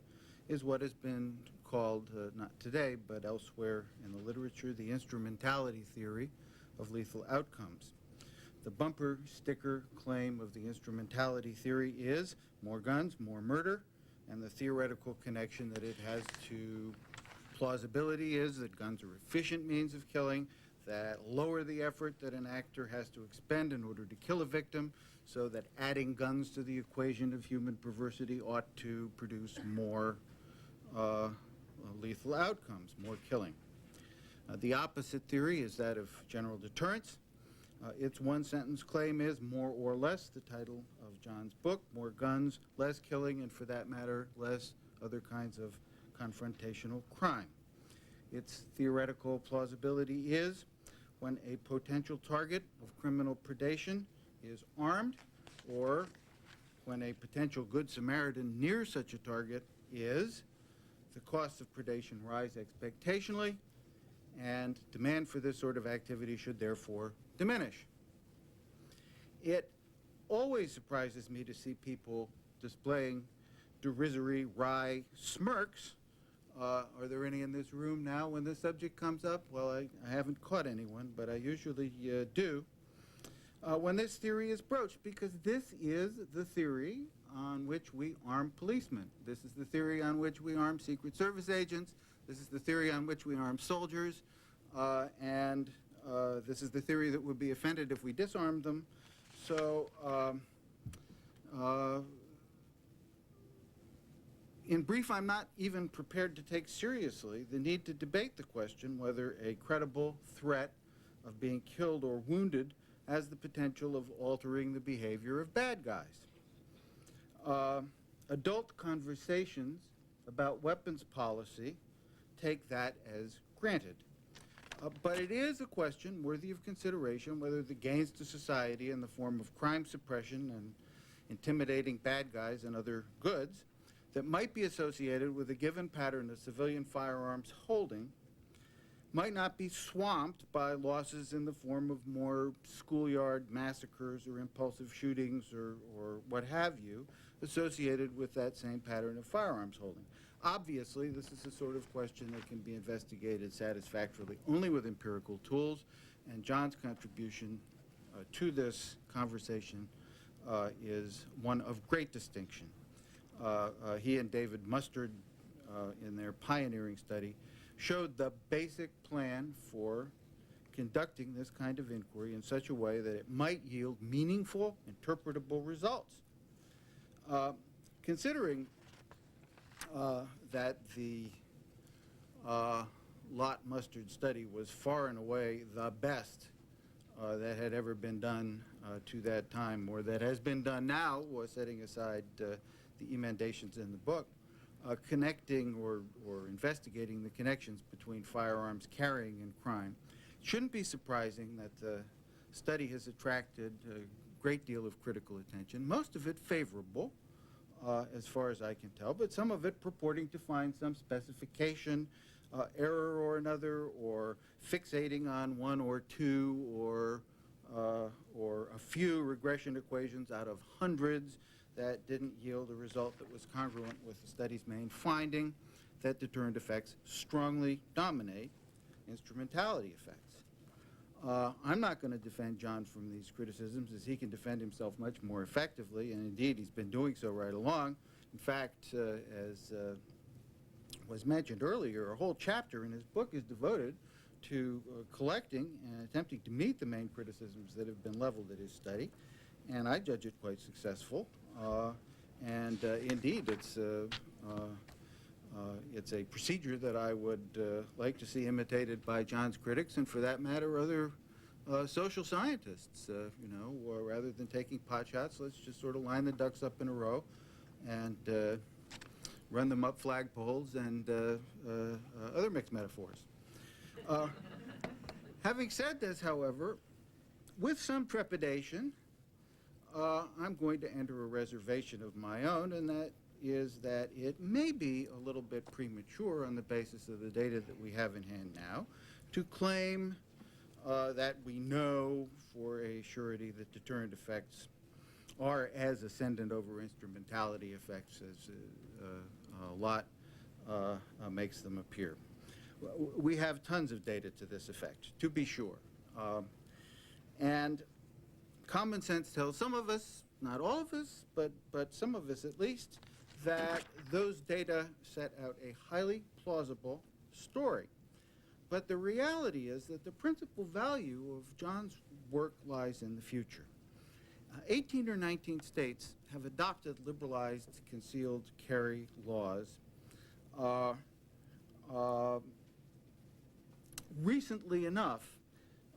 is what has been called, not today, but elsewhere in the literature, the instrumentality theory of lethal outcomes. The bumper sticker claim of the instrumentality theory is more guns, more murder, and the theoretical connection that it has to plausibility is that guns are efficient means of killing, that lower the effort that an actor has to expend in order to kill a victim, so that adding guns to the equation of human perversity ought to produce more lethal outcomes, more killing. The opposite theory is that of general deterrence. Its one-sentence claim is, more or less, the title of John's book, more guns, less killing, and for that matter, less other kinds of confrontational crime. Its theoretical plausibility is when a potential target of criminal predation is armed, or when a potential good Samaritan near such a target is, the costs of predation rise expectationally, and demand for this sort of activity should therefore diminish. It always surprises me to see people displaying derisory, wry smirks. Are there any in this room now when this subject comes up? Well, I haven't caught anyone, but I usually do. When this theory is broached, because this is the theory on which we arm policemen. This is the theory on which we arm Secret Service agents. This is the theory on which we arm soldiers. And this is the theory that would be offended if we disarmed them. So, in brief, I'm not even prepared to take seriously the need to debate the question whether a credible threat of being killed or wounded has the potential of altering the behavior of bad guys. Adult conversations about weapons policy take that as granted. But it is a question worthy of consideration whether the gains to society in the form of crime suppression and intimidating bad guys and other goods that might be associated with a given pattern of civilian firearms holding might not be swamped by losses in the form of more schoolyard massacres or impulsive shootings or what have you associated with that same pattern of firearms holding. Obviously, this is the sort of question that can be investigated satisfactorily only with empirical tools, and John's contribution to this conversation is one of great distinction. He and David Mustard, in their pioneering study, showed the basic plan for conducting this kind of inquiry in such a way that it might yield meaningful, interpretable results. Considering that the Lott Mustard study was far and away the best that had ever been done to that time, or that has been done now, setting aside the emendations in the book, connecting or investigating the connections between firearms carrying and crime. It shouldn't be surprising that the study has attracted a great deal of critical attention, most of it favorable, as far as I can tell, but some of it purporting to find some specification, error or another, or fixating on one or two or a few regression equations out of hundreds that didn't yield a result that was congruent with the study's main finding, that deterrent effects strongly dominate instrumentality effects. I'm not going to defend John from these criticisms, as he can defend himself much more effectively, and indeed he's been doing so right along. In fact, as was mentioned earlier, a whole chapter in his book is devoted to collecting and attempting to meet the main criticisms that have been leveled at his study, and I judge it quite successful. Indeed, it's a procedure that I would like to see imitated by John's critics, and for that matter, other social scientists. Rather than taking pot shots, let's just sort of line the ducks up in a row and run them up flagpoles and other mixed metaphors. Having said this, however, with some trepidation, I'm going to enter a reservation of my own, and that is that it may be a little bit premature on the basis of the data that we have in hand now to claim that we know for a surety that deterrent effects are as ascendant over instrumentality effects as Lott makes them appear. We have tons of data to this effect, to be sure. And common sense tells some of us, not all of us, but some of us at least, that those data set out a highly plausible story. But the reality is that the principal value of John's work lies in the future. 18 or 19 states have adopted liberalized concealed carry laws recently enough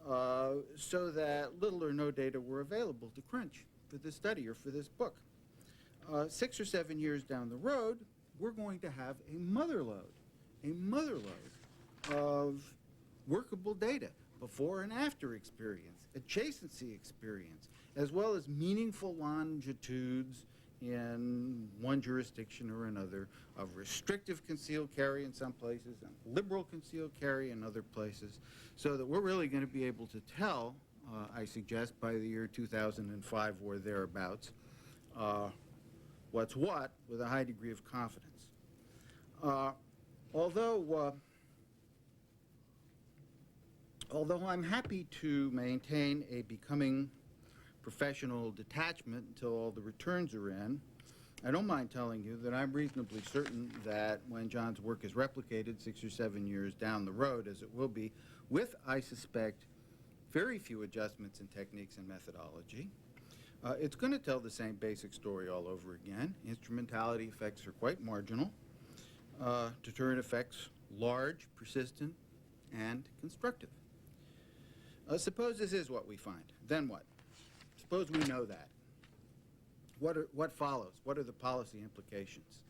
so that little or no data were available to crunch for this study or for this book. 6 or 7 years down the road, we're going to have a mother lode of workable data, before and after experience, adjacency experience, as well as meaningful longitudes in one jurisdiction or another, of restrictive concealed carry in some places and liberal concealed carry in other places, so that we're really going to be able to tell, I suggest, by the year 2005 or thereabouts, what's what with a high degree of confidence. Although I'm happy to maintain a becoming professional detachment until all the returns are in, I don't mind telling you that I'm reasonably certain that when John's work is replicated 6 or 7 years down the road, as it will be, with, I suspect, very few adjustments in techniques and methodology, it's going to tell the same basic story all over again. Instrumentality effects are quite marginal. Deterrent effects large, persistent, and constructive. Suppose this is what we find. Then what? Suppose we know that. What follows? What are the policy implications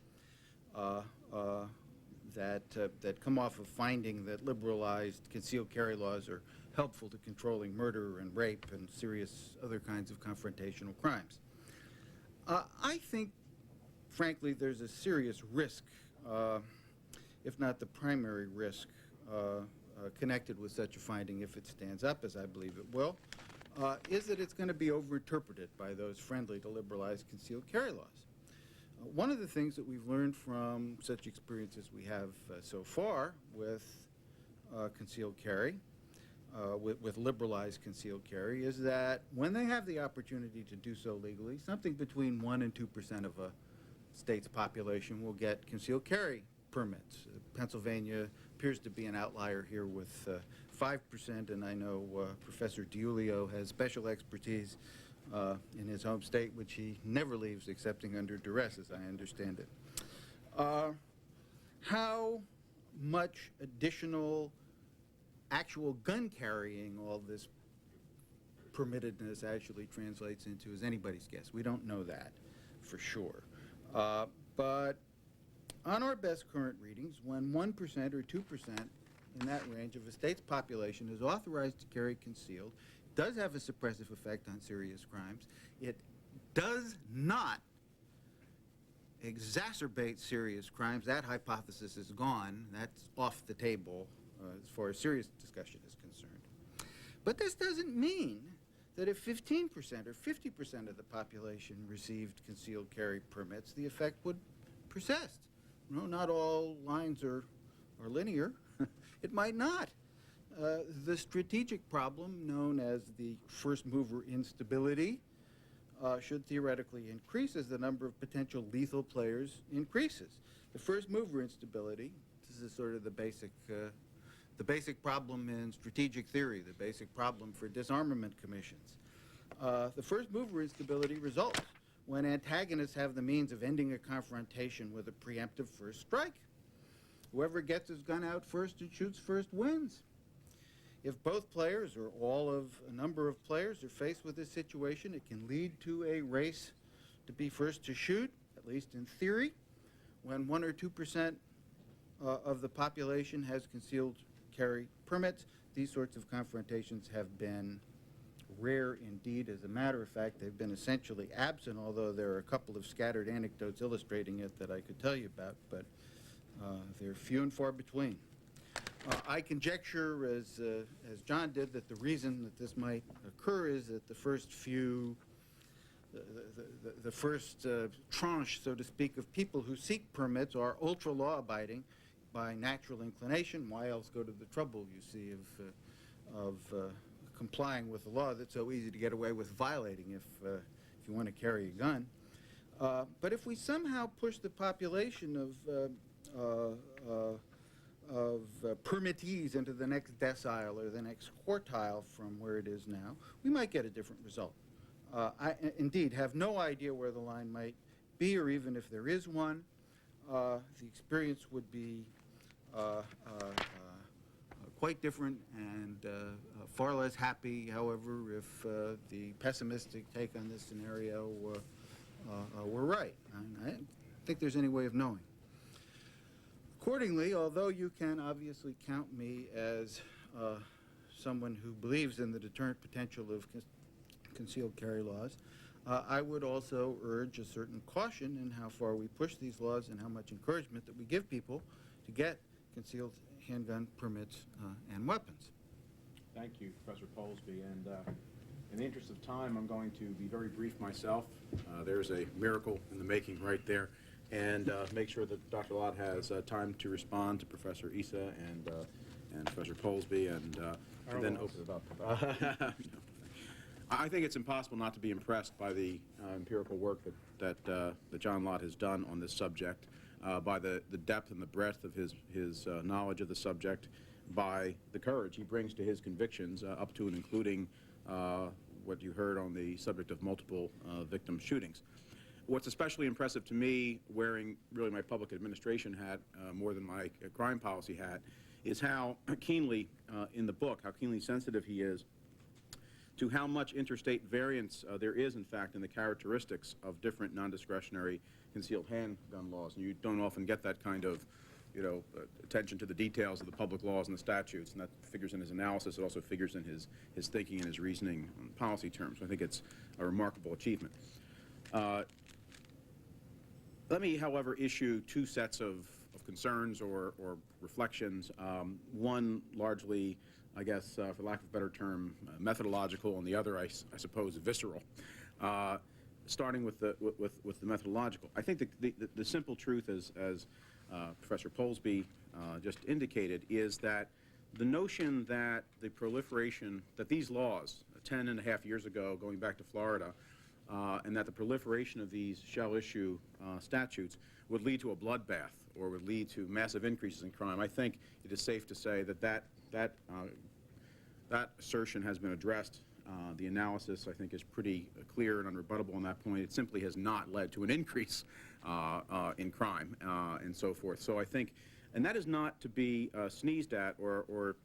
that come off of finding that liberalized concealed carry laws are helpful to controlling murder and rape and serious other kinds of confrontational crimes? I think, frankly, there's a serious risk, if not the primary risk, connected with such a finding, if it stands up, as I believe it will, is that it's going to be overinterpreted by those friendly to liberalized concealed carry laws. One of the things that we've learned from such experiences we have so far with concealed carry, with liberalized concealed carry, is that when they have the opportunity to do so legally, something between 1% and 2% of a state's population will get concealed carry permits. Pennsylvania appears to be an outlier here with 5%, and I know Professor DiIulio has special expertise in his home state, which he never leaves excepting under duress, as I understand it. How much additional actual gun carrying all this permittedness actually translates into is anybody's guess. We don't know that for sure. But on our best current readings, when 1% or 2% in that range of a state's population is authorized to carry concealed, does have a suppressive effect on serious crimes. It does not exacerbate serious crimes. That hypothesis is gone. That's off the table as far as serious discussion is concerned. But this doesn't mean that if 15% or 50% of the population received concealed carry permits, the effect would persist. No, not all lines are linear. It might not. The strategic problem known as the first mover instability should theoretically increase as the number of potential lethal players increases. The first mover instability, this is sort of the basic problem in strategic theory, the basic problem for disarmament commissions. The first mover instability results when antagonists have the means of ending a confrontation with a preemptive first strike. Whoever gets his gun out first and shoots first wins. If both players or all of a number of players are faced with this situation, it can lead to a race to be first to shoot, at least in theory. When 1 or 2% of the population has concealed carry permits, these sorts of confrontations have been rare indeed. As a matter of fact, they've been essentially absent, although there are a couple of scattered anecdotes illustrating it that I could tell you about, but they're few and far between. I conjecture, as John did, that the reason that this might occur is that the first tranche, so to speak, of people who seek permits are ultra law-abiding by natural inclination. Why else go to the trouble, you see, of complying with the law that's so easy to get away with violating if you want to carry a gun. But if we somehow push the population of permittees into the next decile or the next quartile from where it is now, we might get a different result. I indeed have no idea where the line might be, or even if there is one. The experience would be quite different and far less happy, however, if the pessimistic take on this scenario were right. I don't think there's any way of knowing. Accordingly, although you can obviously count me as someone who believes in the deterrent potential of concealed carry laws, I would also urge a certain caution in how far we push these laws and how much encouragement that we give people to get concealed handgun permits and weapons. Thank you, Professor Polsby. And in the interest of time, I'm going to be very brief myself. There's a miracle in the making right there. And make sure that Dr. Lott has time to respond to Professor Issa and Professor Polsby, and then open it up. I think it's impossible not to be impressed by the empirical work that John Lott has done on this subject, by the depth and the breadth of his knowledge of the subject, by the courage he brings to his convictions, up to and including what you heard on the subject of multiple victim shootings. What's especially impressive to me, wearing really my public administration hat more than my crime policy hat, is how keenly, in the book, how keenly sensitive he is to how much interstate variance there is, in fact, in the characteristics of different non-discretionary concealed handgun laws. And you don't often get that kind of, attention to the details of the public laws and the statutes, and that figures in his analysis. It also figures in his thinking and his reasoning on policy terms. I think it's a remarkable achievement. Let me, however, issue two sets of concerns or reflections. One largely, I guess, for lack of a better term, methodological, and the other, I suppose, visceral. Starting with the methodological, I think the simple truth, as Professor Polsby just indicated, is that the notion that the proliferation, that these laws, 10.5 years ago, going back to Florida, and that the proliferation of these shell-issue statutes would lead to a bloodbath or would lead to massive increases in crime. I think it is safe to say that assertion has been addressed. The analysis, I think, is pretty clear and unrebuttable on that point. It simply has not led to an increase in crime and so forth. So I think, and that is not to be sneezed at or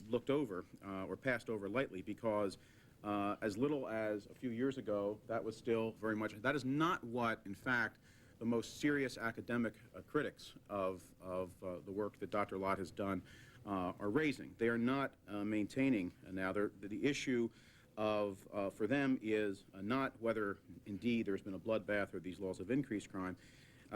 looked over or passed over lightly, because as little as a few years ago, that was still very much, that is not what, in fact, the most serious academic critics of the work that Dr. Lott has done are raising. They are not maintaining now. The issue for them is not whether indeed there's been a bloodbath or these laws have increased crime.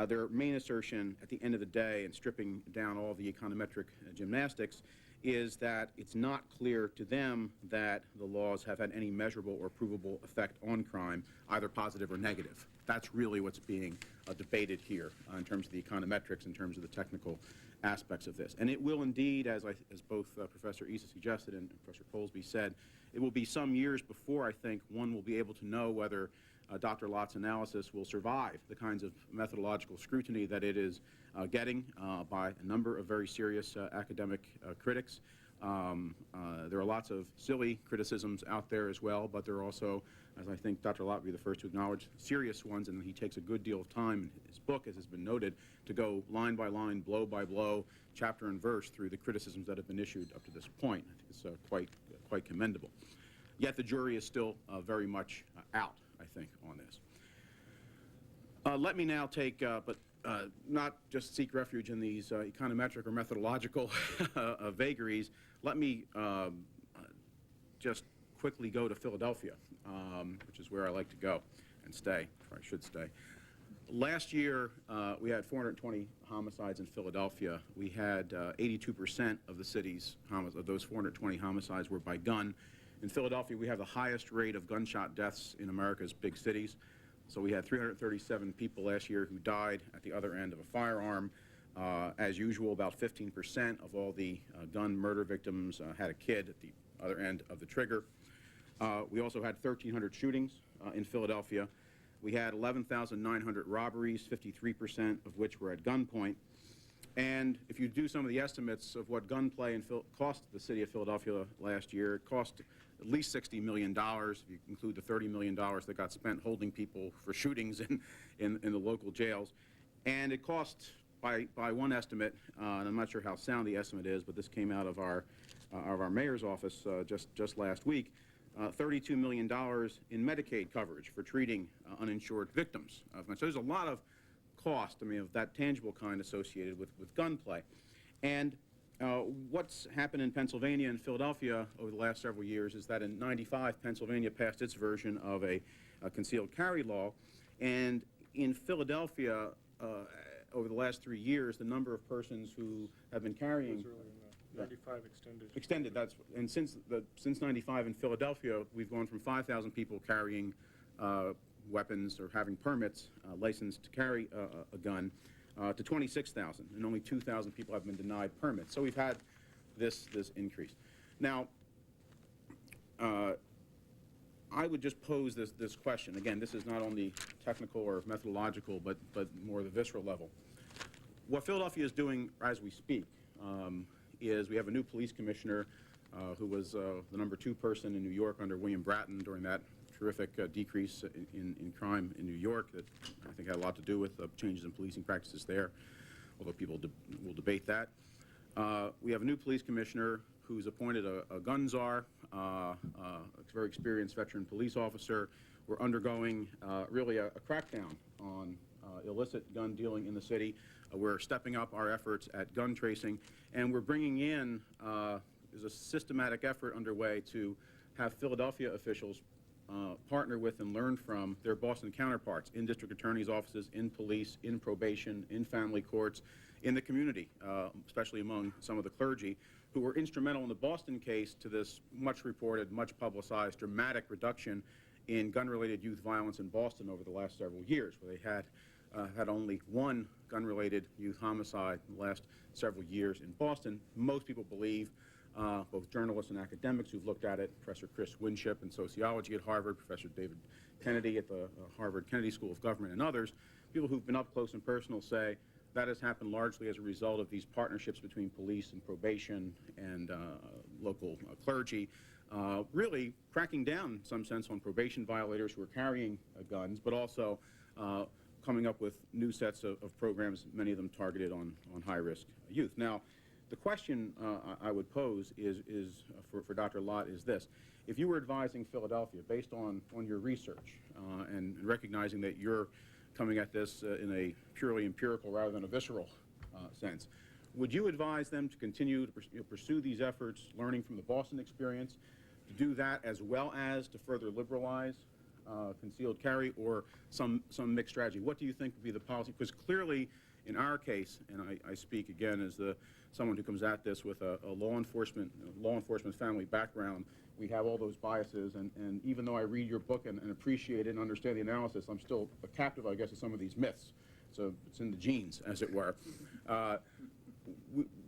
Their main assertion at the end of the day, and stripping down all the econometric gymnastics, is that it's not clear to them that the laws have had any measurable or provable effect on crime, either positive or negative. That's really what's being debated here in terms of the econometrics, in terms of the technical aspects of this. And it will indeed, as both Professor Issa suggested and Professor Polsby said, it will be some years before, I think, one will be able to know whether Dr. Lott's analysis will survive the kinds of methodological scrutiny that it is getting by a number of very serious academic critics. There are lots of silly criticisms out there as well, but there are also, as I think Dr. Lott will be the first to acknowledge, serious ones, and he takes a good deal of time in his book, as has been noted, to go line by line, blow by blow, chapter and verse through the criticisms that have been issued up to this point. I think it's quite commendable. Yet the jury is still very much out, I think, on this. Let me now take, but not just seek refuge in these econometric or methodological vagaries. Let me just quickly go to Philadelphia, which is where I like to go and stay, or I should stay. Last year, we had 420 homicides in Philadelphia. We had 82% of the city's of those 420 homicides were by gun. In Philadelphia, we have the highest rate of gunshot deaths in America's big cities. So we had 337 people last year who died at the other end of a firearm. As usual, about 15% of all the gun murder victims had a kid at the other end of the trigger. We also had 1,300 shootings in Philadelphia. We had 11,900 robberies, 53% of which were at gunpoint. And if you do some of the estimates of what gunplay cost the city of Philadelphia last year, it cost at least $60 million, if you include the $30 million that got spent holding people for shootings in the local jails. And it cost, by one estimate, and I'm not sure how sound the estimate is, but this came out of our mayor's office just last week, $32 million in Medicaid coverage for treating uninsured victims. So there's a lot of cost, I mean, of that tangible kind associated with gunplay. And what's happened in Pennsylvania and Philadelphia over the last several years is that in '95, Pennsylvania passed its version of a concealed carry law. And in Philadelphia, over the last 3 years, the number of persons who have been carrying... 95 extended. Extended, that's, and since '95 in Philadelphia, we've gone from 5,000 people carrying weapons or having permits, licensed to carry a gun, to 26,000, and only 2,000 people have been denied permits. So we've had this increase. Now, I would just pose this question. Again, this is not only technical or methodological, but more the visceral level. What Philadelphia is doing as we speak is we have a new police commissioner who was the #2 person in New York under William Bratton during that terrific decrease in crime in New York that I think had a lot to do with changes in policing practices there, although people will debate that. We have a new police commissioner who's appointed a gun czar, a very experienced veteran police officer. We're undergoing really a crackdown on illicit gun dealing in the city. We're stepping up our efforts at gun tracing, and we're bringing in, there's a systematic effort underway to have Philadelphia officials partner with and learn from their Boston counterparts in district attorneys' offices, in police, in probation, in family courts, in the community, especially among some of the clergy, who were instrumental in the Boston case to this much reported, much publicized, dramatic reduction in gun-related youth violence in Boston over the last several years, where they had only one gun-related youth homicide in the last several years in Boston. Most people believe, both journalists and academics who've looked at it, Professor Chris Winship in sociology at Harvard, Professor David Kennedy at the Harvard Kennedy School of Government, and others, people who've been up close and personal say that has happened largely as a result of these partnerships between police and probation and local clergy, really cracking down in some sense on probation violators who are carrying guns, but also coming up with new sets of programs, many of them targeted on high-risk youth. Now, the question I would pose is for Dr. Lott is this. If you were advising Philadelphia based on your research and recognizing that you're coming at this in a purely empirical rather than a visceral sense, would you advise them to continue to pursue these efforts, learning from the Boston experience, to do that as well as to further liberalize concealed carry, or some mixed strategy? What do you think would be the policy? Because clearly, in our case, and I speak again as someone who comes at this with a law enforcement family background, we have all those biases, and even though I read your book and appreciate it and understand the analysis, I'm still captive, I guess, of some of these myths. So it's in the genes, as it were.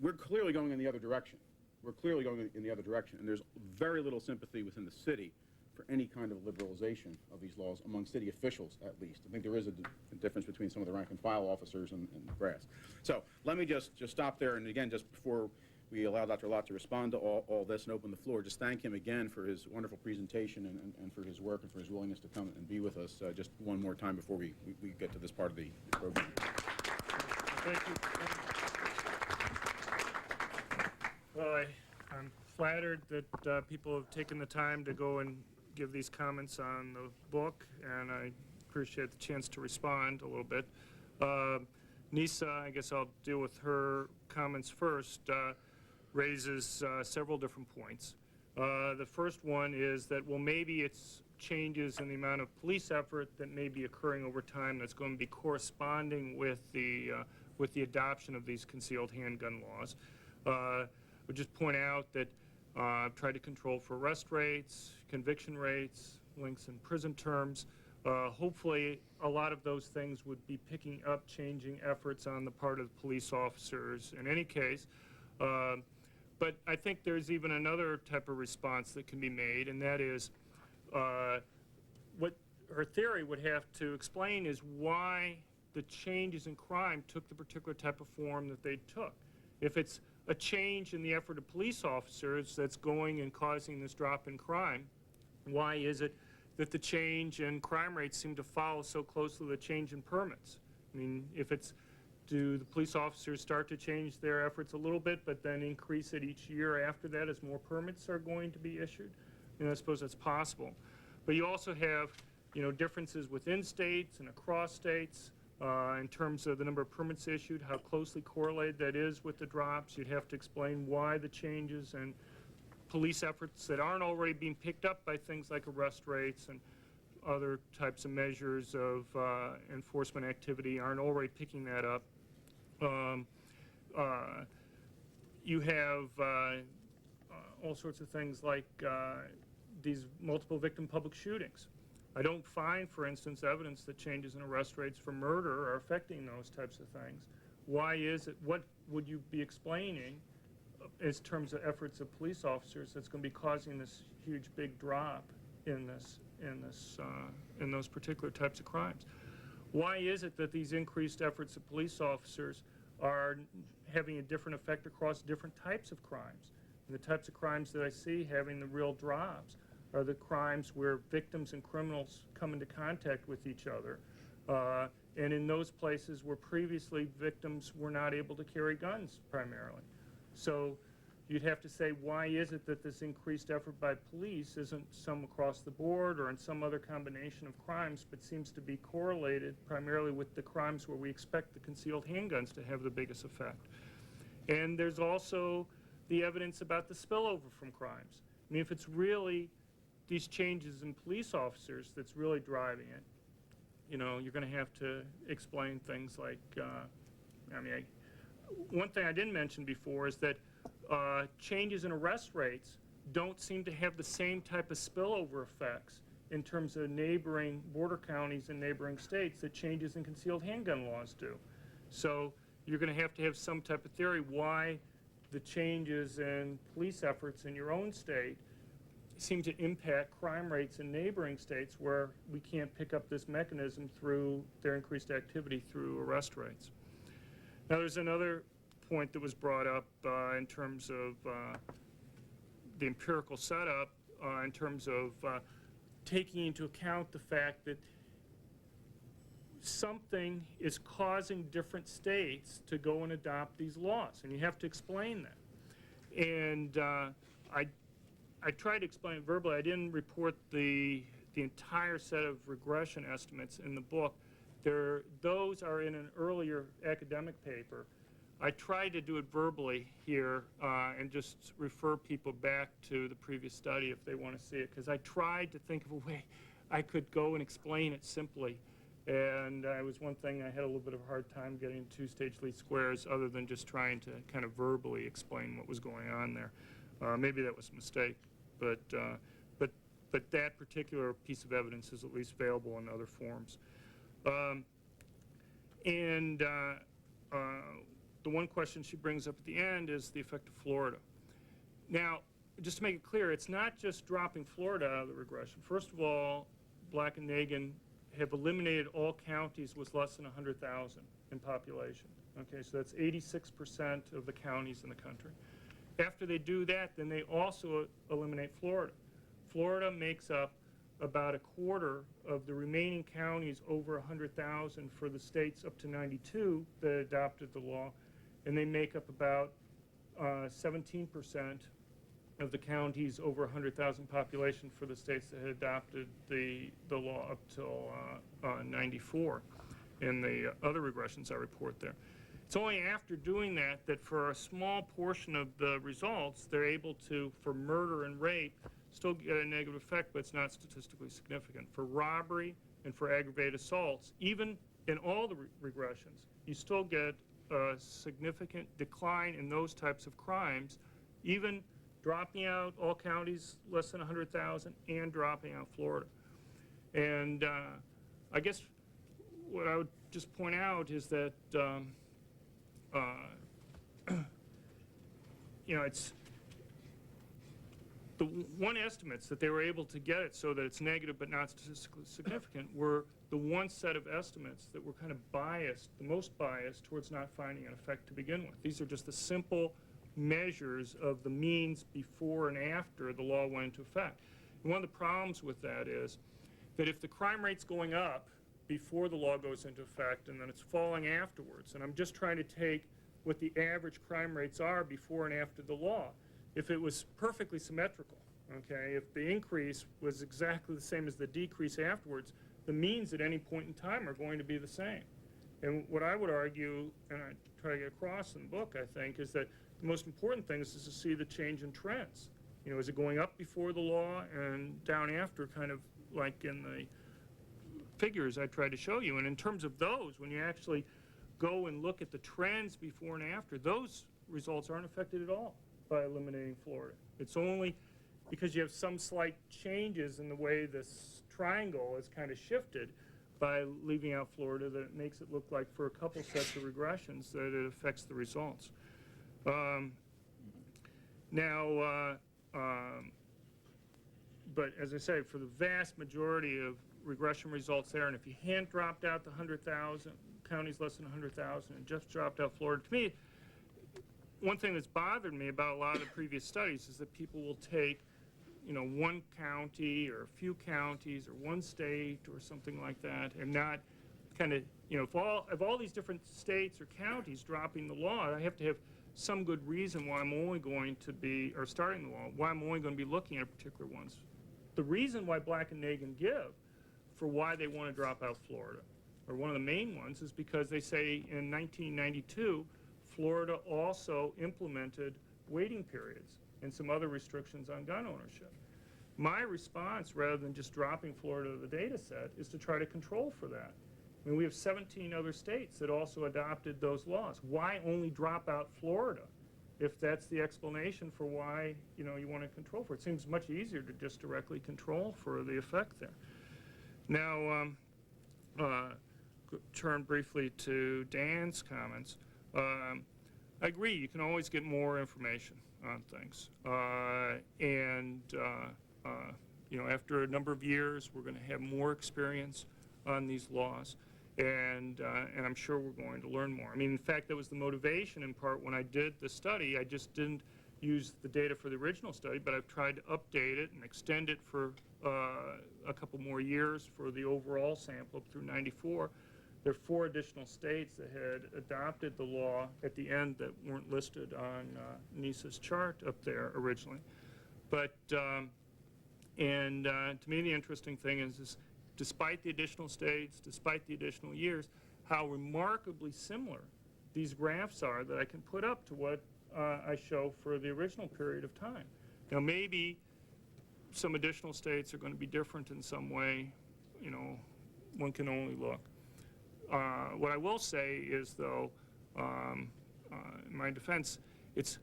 We're clearly going in the other direction. We're clearly going in the other direction, and there's very little sympathy within the city for any kind of liberalization of these laws among city officials, at least. I think there is a difference between some of the rank-and-file officers and the brass. So let me just stop there, and again, just before we allow Dr. Lott to respond to all this and open the floor, just thank him again for his wonderful presentation and for his work and for his willingness to come and be with us just one more time before we get to this part of the program. Thank you. Well, I'm flattered that people have taken the time to go and give these comments on the book, and I appreciate the chance to respond a little bit. Nisa, I guess I'll deal with her comments first, raises several different points. The first one is that, well, maybe it's changes in the amount of police effort that may be occurring over time that's going to be corresponding with the adoption of these concealed handgun laws. I would just point out that I've tried to control for arrest rates, conviction rates, lengths in prison terms. Hopefully, a lot of those things would be picking up changing efforts on the part of police officers in any case. But I think there's even another type of response that can be made, and that is her theory would have to explain is why the changes in crime took the particular type of form that they took. If it's a change in the effort of police officers that's going and causing this drop in crime, why is it that the change in crime rates seem to follow so closely the change in permits? I mean, if it's, do the police officers start to change their efforts a little bit, but then increase it each year after that as more permits are going to be issued? I suppose that's possible. But you also have, differences within states and across states in terms of the number of permits issued, how closely correlated that is with the drops. You'd have to explain why the changes and police efforts that aren't already being picked up by things like arrest rates and other types of measures of enforcement activity aren't already picking that up. You have all sorts of things like these multiple victim public shootings. I don't find, for instance, evidence that changes in arrest rates for murder are affecting those types of things. Why is it? What would you be explaining in terms of efforts of police officers that's going to be causing this huge big drop in those particular types of crimes? Why is it that these increased efforts of police officers are having a different effect across different types of crimes? And the types of crimes that I see having the real drops are the crimes where victims and criminals come into contact with each other. And in those places where previously victims were not able to carry guns primarily. So you'd have to say, why is it that this increased effort by police isn't some across the board or in some other combination of crimes, but seems to be correlated primarily with the crimes where we expect the concealed handguns to have the biggest effect? And there's also the evidence about the spillover from crimes. I mean, if it's really these changes in police officers that's really driving it, you're going to have to explain things like, one thing I didn't mention before is that changes in arrest rates don't seem to have the same type of spillover effects in terms of neighboring border counties and neighboring states that changes in concealed handgun laws do. So you're going to have some type of theory why the changes in police efforts in your own state seem to impact crime rates in neighboring states where we can't pick up this mechanism through their increased activity through arrest rates. Now there's another point that was brought up in terms of the empirical setup, in terms of taking into account the fact that something is causing different states to go and adopt these laws, and you have to explain that. And I tried to explain it verbally. I didn't report the entire set of regression estimates in the book. Those are in an earlier academic paper. I tried to do it verbally here and just refer people back to the previous study if they want to see it, because I tried to think of a way I could go and explain it simply. And it was one thing I had a little bit of a hard time getting two-stage least squares other than just trying to kind of verbally explain what was going on there. Maybe that was a mistake, but that particular piece of evidence is at least available in other forms. The one question she brings up at the end is the effect of Florida. Now, just to make it clear, it's not just dropping Florida out of the regression. First of all, Black and Nagin have eliminated all counties with less than 100,000 in population. Okay, so that's 86% of the counties in the country. After they do that, then they also eliminate Florida. Florida makes up about a quarter of the remaining counties over 100,000 for the states up to 92 that adopted the law, and they make up about 17% of the counties over 100,000 population for the states that had adopted the law up till 94 in the other regressions I report there. It's only after doing that that for a small portion of the results, they're able to, for murder and rape, still get a negative effect, but it's not statistically significant. For robbery and for aggravated assaults, even in all the regressions, you still get a significant decline in those types of crimes, even dropping out all counties less than 100,000 and dropping out Florida. And I guess what I would just point out is that the one estimates that they were able to get it so that it's negative but not statistically significant were the one set of estimates that were kind of biased, the most biased towards not finding an effect to begin with. These are just the simple measures of the means before and after the law went into effect. And one of the problems with that is that if the crime rate's going up before the law goes into effect and then it's falling afterwards, and I'm just trying to take what the average crime rates are before and after the law, if it was perfectly symmetrical, okay, if the increase was exactly the same as the decrease afterwards, the means at any point in time are going to be the same. And what I would argue, and I try to get across in the book, I think, is that the most important thing is to see the change in trends. You know, is it going up before the law and down after, kind of like in the figures I tried to show you? And in terms of those, when you actually go and look at the trends before and after, those results aren't affected at all by eliminating Florida. It's only because you have some slight changes in the way this triangle is kind of shifted by leaving out Florida that it makes it look like for a couple sets of regressions that it affects the results. But as I say, for the vast majority of regression results there, and if you hand dropped out the 100,000, counties less than 100,000, and just dropped out Florida, to me, one thing that's bothered me about a lot of the previous studies is that people will take, you know, one county or a few counties or one state or something like that, and not kind of, you know, if all these different states or counties dropping the law, I have to have some good reason why I'm only going to be, or starting the law, why I'm only going to be looking at particular ones. The reason why Black and Nagin give for why they want to drop out Florida, or one of the main ones, is because they say in 1992, Florida also implemented waiting periods and some other restrictions on gun ownership. My response, rather than just dropping Florida to the data set, is to try to control for that. I mean, we have 17 other states that also adopted those laws. Why only drop out Florida if that's the explanation for why, you know, you want to control for it? It seems much easier to just directly control for the effect there. Now, turn briefly to Dan's comments. I agree, you can always get more information on things. You know, after a number of years, we're going to have more experience on these laws. And I'm sure we're going to learn more. I mean, in fact, that was the motivation in part when I did the study. I just didn't use the data for the original study, but I've tried to update it and extend it for a couple more years for the overall sample up through 94. There are 4 additional states that had adopted the law at the end that weren't listed on NISA's chart up there originally. But, to me, the interesting thing is despite the additional states, despite the additional years, how remarkably similar these graphs are that I can put up to what I show for the original period of time. Now, maybe some additional states are going to be different in some way. You know, one can only look. What I will say is, though, in my defense, it's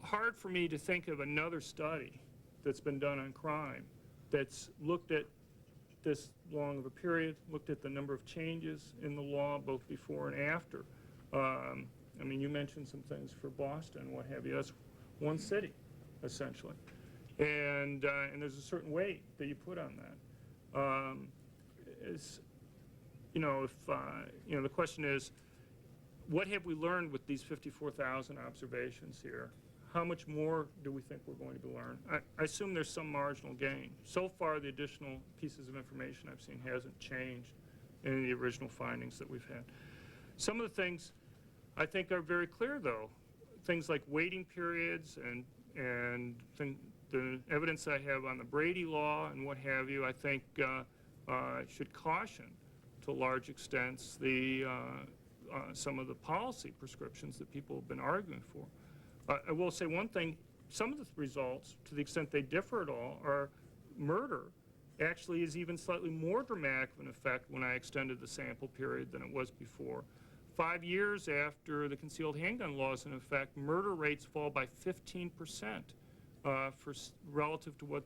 hard for me to think of another study that's been done on crime that's looked at this long of a period, looked at the number of changes in the law both before and after. I mean, you mentioned some things for Boston, what have you. That's one city, essentially. And there's a certain weight that you put on that. You know, if, you know, the question is, what have we learned with these 54,000 observations here? How much more do we think we're going to learn? I assume there's some marginal gain. So far, the additional pieces of information I've seen hasn't changed any of the original findings that we've had. Some of the things I think are very clear, though. Things like waiting periods and the evidence I have on the Brady Law and what have you, I think should caution, to large extents, some of the policy prescriptions that people have been arguing for. I will say one thing, some of the results, to the extent they differ at all, are murder actually is even slightly more dramatic of an effect when I extended the sample period than it was before. 5 years after the concealed handgun law is in effect, murder rates fall by 15% relative to what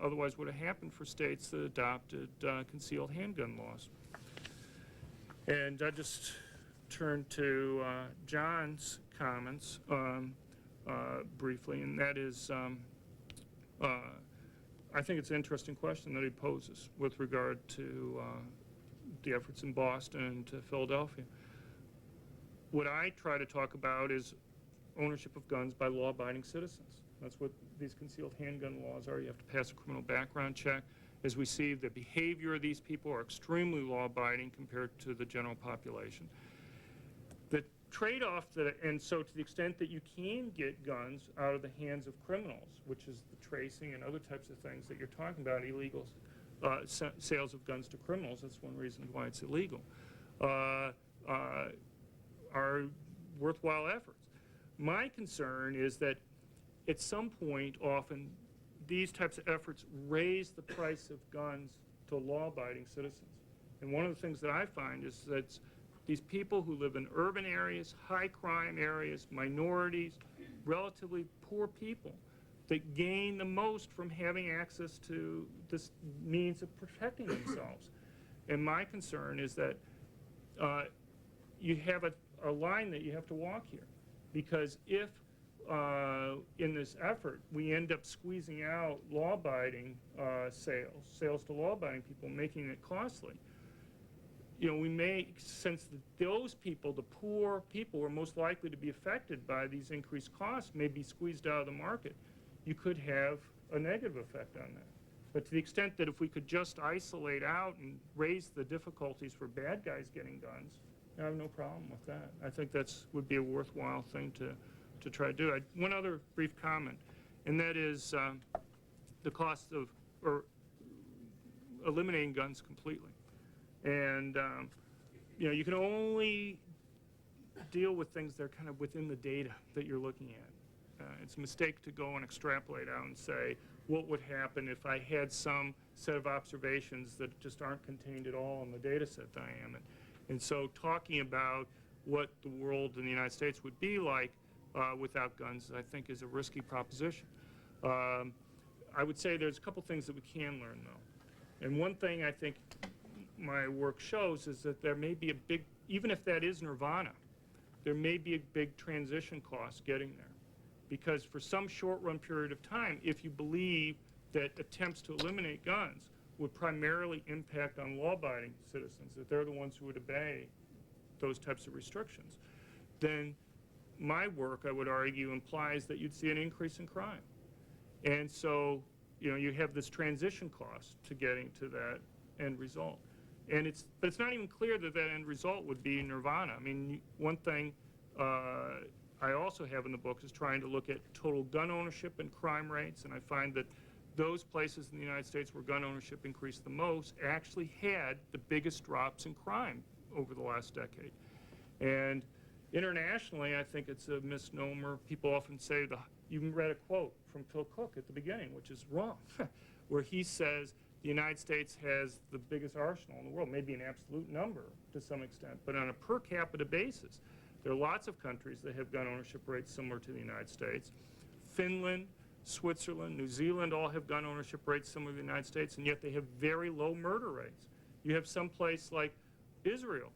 otherwise would have happened for states that adopted concealed handgun laws. And I just turn to John's comments briefly, and that is I think it's an interesting question that he poses with regard to the efforts in Boston and to Philadelphia. What I try to talk about is ownership of guns by law-abiding citizens. That's what these concealed handgun laws are. You have to pass a criminal background check. As we see, the behavior of these people are extremely law-abiding compared to the general population. The trade-off and so to the extent that you can get guns out of the hands of criminals, which is the tracing and other types of things that you're talking about, illegal sales of guns to criminals, that's one reason why it's illegal, are worthwhile efforts. My concern is that at some point, often, these types of efforts raise the price of guns to law-abiding citizens. And one of the things that I find is that these people who live in urban areas, high-crime areas, minorities, relatively poor people, that gain the most from having access to this means of protecting themselves. And my concern is that you have a line that you have to walk here. Because if, in this effort, we end up squeezing out law-abiding sales to law-abiding people, making it costly, you know, we may, since those people, the poor people, are most likely to be affected by these increased costs, may be squeezed out of the market, you could have a negative effect on that. But to the extent that if we could just isolate out and raise the difficulties for bad guys getting guns, I have no problem with that. I think that's would be a worthwhile thing to try to do. One other brief comment, and that is the cost of eliminating guns completely. And you know, you can only deal with things that are kind of within the data that you're looking at. It's a mistake to go and extrapolate out and say, what would happen if I had some set of observations that just aren't contained at all in the data set that I am in. And so talking about what the world in the United States would be like without guns, I think, is a risky proposition. I would say there's a couple things that we can learn, though. And one thing I think my work shows is that there may be a big, even if that is nirvana, there may be a big transition cost getting there. Because for some short-run period of time, if you believe that attempts to eliminate guns would primarily impact on law-abiding citizens, that they're the ones who would obey those types of restrictions, then my work, I would argue, implies that you'd see an increase in crime. And so, you know, you have this transition cost to getting to that end result. And but it's not even clear that that end result would be nirvana. I mean, one thing I also have in the book is trying to look at total gun ownership and crime rates, and I find that those places in the United States where gun ownership increased the most actually had the biggest drops in crime over the last decade. And internationally, I think it's a misnomer. People often say, you read a quote from Phil Cook at the beginning, which is wrong, where he says the United States has the biggest arsenal in the world, maybe an absolute number to some extent, but on a per capita basis, there are lots of countries that have gun ownership rates similar to the United States. Finland, Switzerland, New Zealand all have gun ownership rates similar to the United States, and yet they have very low murder rates. You have some place like Israel,